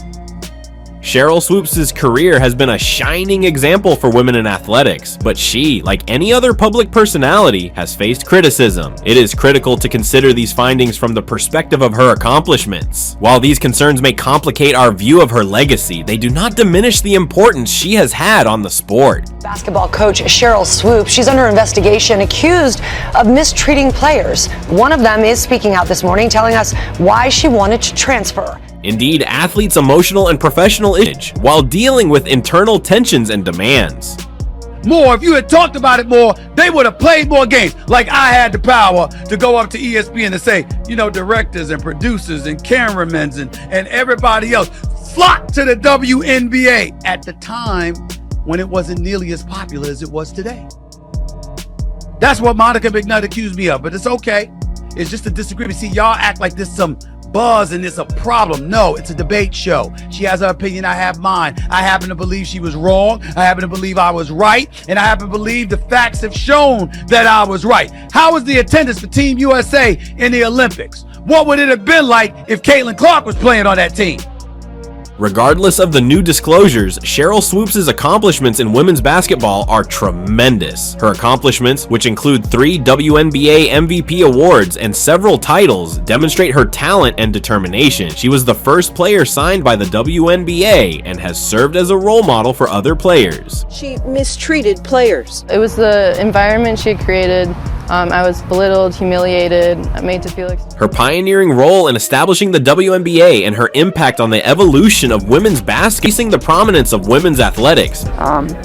Cheryl Swoopes' career has been a shining example for women in athletics, but she, like any other public personality, has faced criticism. It is critical to consider these findings from the perspective of her accomplishments. While these concerns may complicate our view of her legacy, they do not diminish the importance she has had on the sport. Basketball coach Cheryl Swoopes, she's under investigation, accused of mistreating players. One of them is speaking out this morning, telling us why she wanted to transfer. Indeed, athletes' emotional and professional image, while dealing with internal tensions and demands. More, if you had talked about it more, they would have played more games. Like I had the power to go up to ESPN and say, you know, directors and producers and cameramen and everybody else flocked to the WNBA at the time when it wasn't nearly as popular as it was today. That's what Monica McNutt accused me of, but it's okay. It's just a disagreement. See, y'all act like there's some buzz and it's a problem. No, it's a debate show. She has her opinion, I have mine. I happen to believe she was wrong. I happen to believe I was right. And I happen to believe the facts have shown that I was right. How was the attendance for Team USA in the Olympics? What would it have been like if Caitlin Clark was playing on that team? Regardless of the new disclosures, Cheryl Swoopes' accomplishments in women's basketball are tremendous. Her accomplishments, which include 3 WNBA MVP awards and several titles, demonstrate her talent and determination. She was the first player signed by the WNBA and has served as a role model for other players. She mistreated players. It was the environment she had created. I was belittled, humiliated, made to feel like... Her pioneering role in establishing the WNBA and her impact on the evolution of women's basketball, increasing the prominence of women's athletics.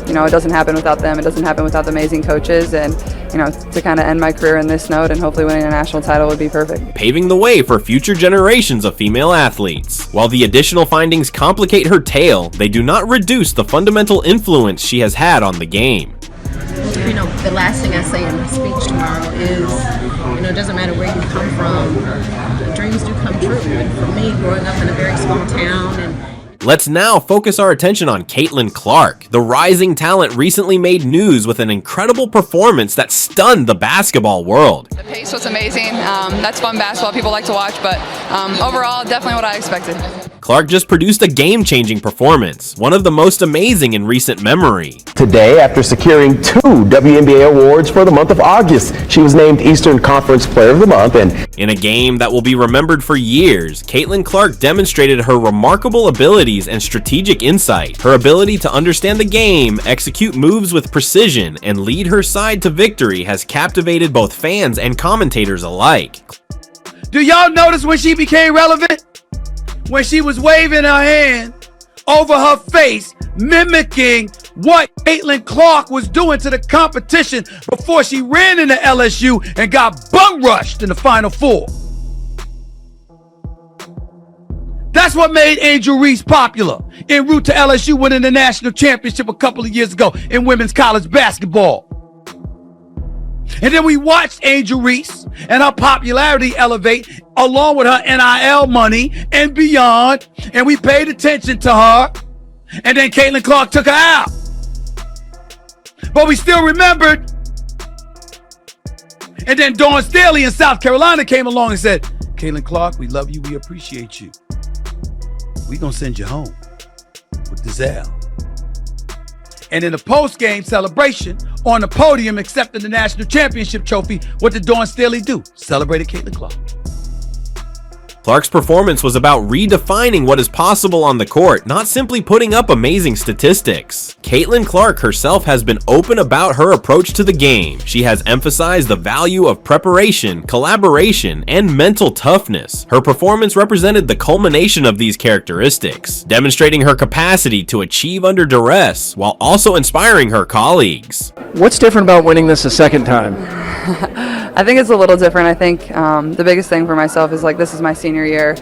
You know, it doesn't happen without them. It doesn't happen without the amazing coaches. And, you know, to kind of end my career in this note and hopefully winning a national title would be perfect. Paving the way for future generations of female athletes. While the additional findings complicate her tale, they do not reduce the fundamental influence she has had on the game. You know, the last thing I say in my speech tomorrow is, you know, it doesn't matter where you come from, dreams do come true. And for me, growing up in a very small town and Let's now focus our attention on Caitlin Clark. The rising talent recently made news with an incredible performance that stunned the basketball world. The pace was amazing. That's fun basketball. People like to watch, but overall, definitely what I expected. Clark just produced a game-changing performance, one of the most amazing in recent memory. Today, after securing 2 WNBA awards for the month of August, she was named Eastern Conference Player of the Month. And in a game that will be remembered for years, Caitlin Clark demonstrated her remarkable abilities and strategic insight. Her ability to understand the game, execute moves with precision, and lead her side to victory has captivated both fans and commentators alike. Do y'all notice when she became relevant? When she was waving her hand over her face, mimicking what Caitlin Clark was doing to the competition before she ran into LSU and got bum rushed in the Final Four. That's what made Angel Reese popular en route to LSU winning the national championship a couple of years ago in women's college basketball. And then we watched Angel Reese and her popularity elevate along with her NIL money and beyond. And we paid attention to her. And then Caitlin Clark took her out. But we still remembered. And then Dawn Staley in South Carolina came along and said, Caitlin Clark, we love you. We appreciate you. We're going to send you home with this L. And in the post-game celebration on the podium accepting the national championship trophy, what did Dawn Staley do? Celebrated Caitlin Clark. Clark's performance was about redefining what is possible on the court, not simply putting up amazing statistics. Caitlin Clark herself has been open about her approach to the game. She has emphasized the value of preparation, collaboration, and mental toughness. Her performance represented the culmination of these characteristics, demonstrating her capacity to achieve under duress while also inspiring her colleagues. What's different about winning this a second time? I think it's a little different. I think the biggest thing for myself is like this is my senior year.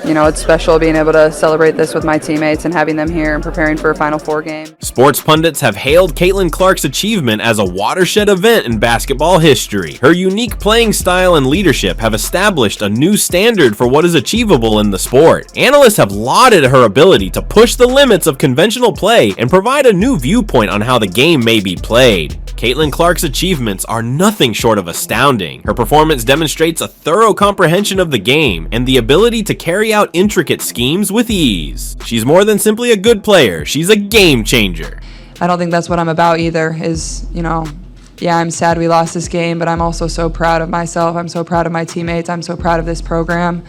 You know, it's special being able to celebrate this with my teammates and having them here and preparing for a Final Four game. Sports pundits have hailed Caitlin Clark's achievement as a watershed event in basketball history. Her unique playing style and leadership have established a new standard for what is achievable in the sport. Analysts have lauded her ability to push the limits of conventional play and provide a new viewpoint on how the game may be played. Caitlin Clark's achievements are nothing short of astounding. Her performance demonstrates a thorough comprehension of the game game and the ability to carry out intricate schemes with ease. She's more than simply a good player, she's a game changer. I don't think that's what I'm about either, is, yeah, I'm sad we lost this game, but I'm also so proud of myself. I'm so proud of my teammates. I'm so proud of this program.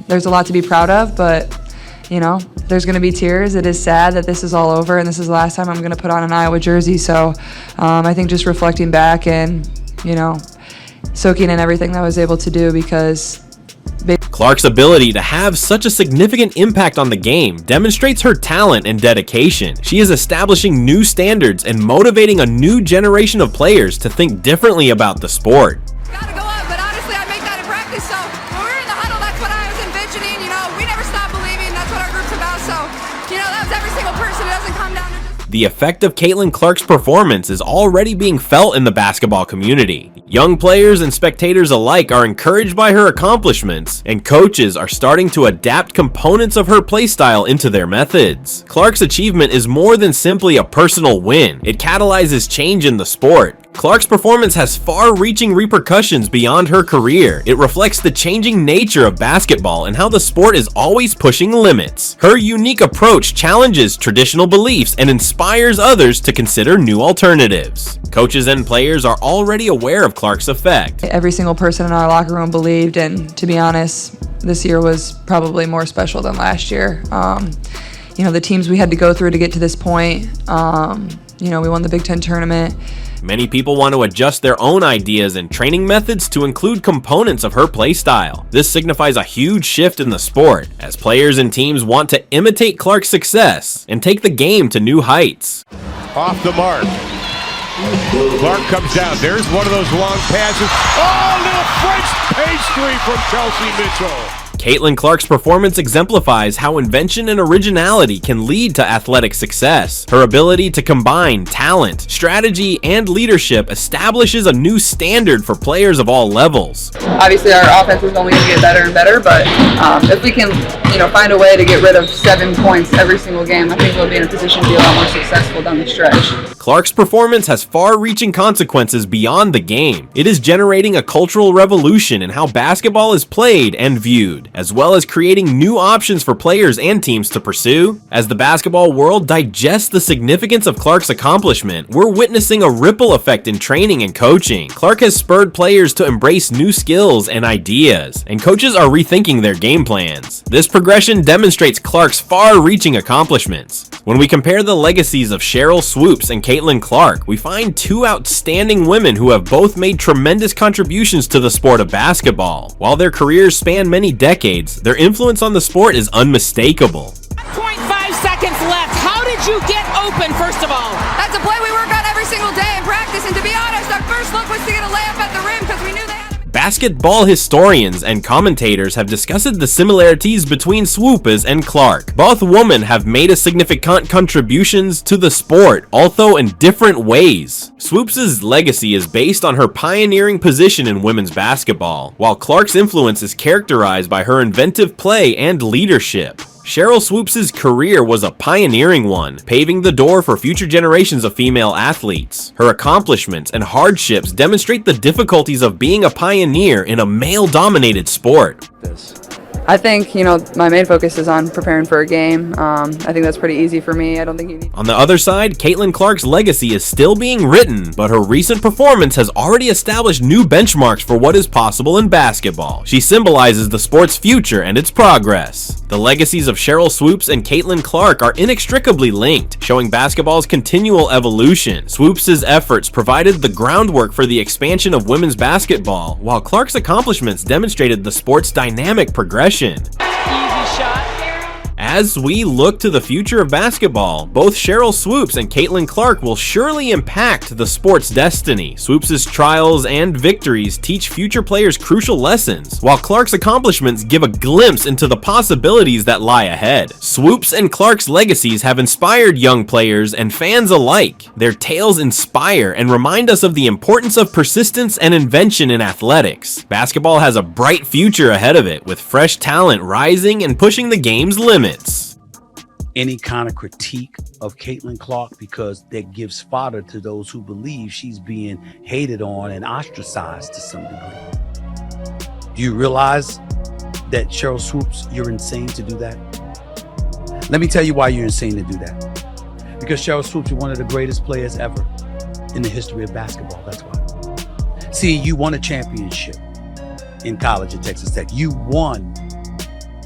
There's a lot to be proud of, but, there's going to be tears. It is sad that this is all over, and this is the last time I'm going to put on an Iowa jersey. So I think just reflecting back and, soaking in everything that I was able to do, because Clark's ability to have such a significant impact on the game demonstrates her talent and dedication. She is establishing new standards and motivating a new generation of players to think differently about the sport. Gotta go up, but honestly, I make that in practice. So when we were in the huddle, that's what I was envisioning. We never stop believing. That's what our group's about. So, that was every single person. It doesn't come down to just... The effect of Caitlin Clark's performance is already being felt in the basketball community. Young players and spectators alike are encouraged by her accomplishments, and coaches are starting to adapt components of her playstyle into their methods. Clark's achievement is more than simply a personal win. It catalyzes change in the sport. Clark's performance has far-reaching repercussions beyond her career. It reflects the changing nature of basketball and how the sport is always pushing limits. Her unique approach challenges traditional beliefs and inspires others to consider new alternatives. Coaches and players are already aware of Clark's effect. Every single person in our locker room believed, and to be honest, this year was probably more special than last year. The teams we had to go through to get to this point, we won the Big Ten tournament. Many people want to adjust their own ideas and training methods to include components of her play style. This signifies a huge shift in the sport, as players and teams want to imitate Clark's success and take the game to new heights. Off the mark. Clark comes down. There's one of those long passes. Oh, little French pastry from Chelsea Mitchell. Caitlin Clark's performance exemplifies how invention and originality can lead to athletic success. Her ability to combine talent, strategy, and leadership establishes a new standard for players of all levels. Obviously, our offense is only going to get better and better, but if we can, find a way to get rid of 7 points every single game, I think we'll be in a position to be a lot more successful down the stretch. Clark's performance has far-reaching consequences beyond the game. It is generating a cultural revolution in how basketball is played and viewed, as well as creating new options for players and teams to pursue. As the basketball world digests the significance of Clark's accomplishment, we're witnessing a ripple effect in training and coaching. Clark has spurred players to embrace new skills and ideas, and coaches are rethinking their game plans. This progression demonstrates Clark's far-reaching accomplishments. When we compare the legacies of Cheryl Swoopes and Caitlin Clark, we find two outstanding women who have both made tremendous contributions to the sport of basketball. While their careers span many decades, their influence on the sport is unmistakable. 0.5 seconds left. How did you get open, first of all? That's a play we work on every single day in practice, and to be honest, our first look was to get a layup at the rim because we knew they had it. Basketball historians and commentators have discussed the similarities between Swoopes and Clark. Both women have made a significant contributions to the sport, although in different ways. Swoopes' legacy is based on her pioneering position in women's basketball, while Clark's influence is characterized by her inventive play and leadership. Cheryl Swoopes' career was a pioneering one, paving the door for future generations of female athletes. Her accomplishments and hardships demonstrate the difficulties of being a pioneer in a male-dominated sport. I think, my main focus is on preparing for a game. I think that's pretty easy for me. I don't think you need... On the other side, Caitlin Clark's legacy is still being written, but her recent performance has already established new benchmarks for what is possible in basketball. She symbolizes the sport's future and its progress. The legacies of Cheryl Swoopes and Caitlin Clark are inextricably linked, showing basketball's continual evolution. Swoopes' efforts provided the groundwork for the expansion of women's basketball, while Clark's accomplishments demonstrated the sport's dynamic progression. Easy shot. As we look to the future of basketball, both Cheryl Swoopes and Caitlin Clark will surely impact the sport's destiny. Swoopes' trials and victories teach future players crucial lessons, while Clark's accomplishments give a glimpse into the possibilities that lie ahead. Swoopes and Clark's legacies have inspired young players and fans alike. Their tales inspire and remind us of the importance of persistence and invention in athletics. Basketball has a bright future ahead of it, with fresh talent rising and pushing the game's limits. Any kind of critique of Caitlin Clark, because that gives fodder to those who believe she's being hated on and ostracized to some degree. Do you realize that Cheryl Swoopes, you're insane to do that? Let me tell you why you're insane to do that. Because Cheryl Swoopes, you're one of the greatest players ever in the history of basketball. That's why. See, you won a championship in college at Texas Tech. You won.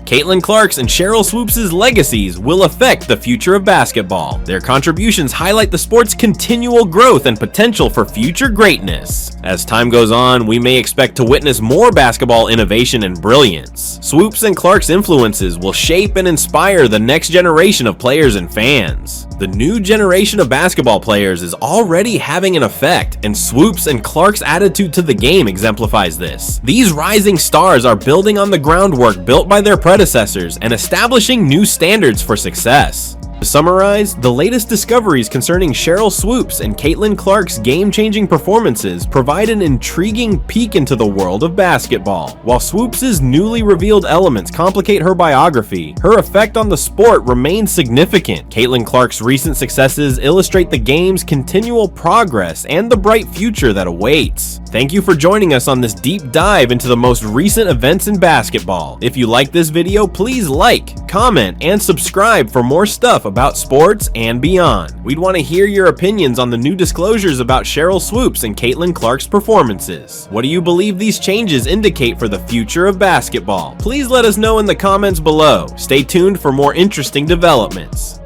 Caitlin Clark's and Cheryl Swoopes' legacies will affect the future of basketball. Their contributions highlight the sport's continual growth and potential for future greatness. As time goes on, we may expect to witness more basketball innovation and brilliance. Swoopes and Clark's influences will shape and inspire the next generation of players and fans. The new generation of basketball players is already having an effect, and Swoopes and Clark's attitude to the game exemplifies this. These rising stars are building on the groundwork built by their predecessors and establishing new standards for success. To summarize, the latest discoveries concerning Cheryl Swoopes and Caitlin Clark's game-changing performances provide an intriguing peek into the world of basketball. While Swoopes' newly revealed elements complicate her biography, her effect on the sport remains significant. Caitlin Clark's recent successes illustrate the game's continual progress and the bright future that awaits. Thank you for joining us on this deep dive into the most recent events in basketball. If you like this video, please like, comment, and subscribe for more stuff about sports and beyond. We'd want to hear your opinions on the new disclosures about Cheryl Swoopes and Caitlin Clark's performances. What do you believe these changes indicate for the future of basketball? Please let us know in the comments below. Stay tuned for more interesting developments.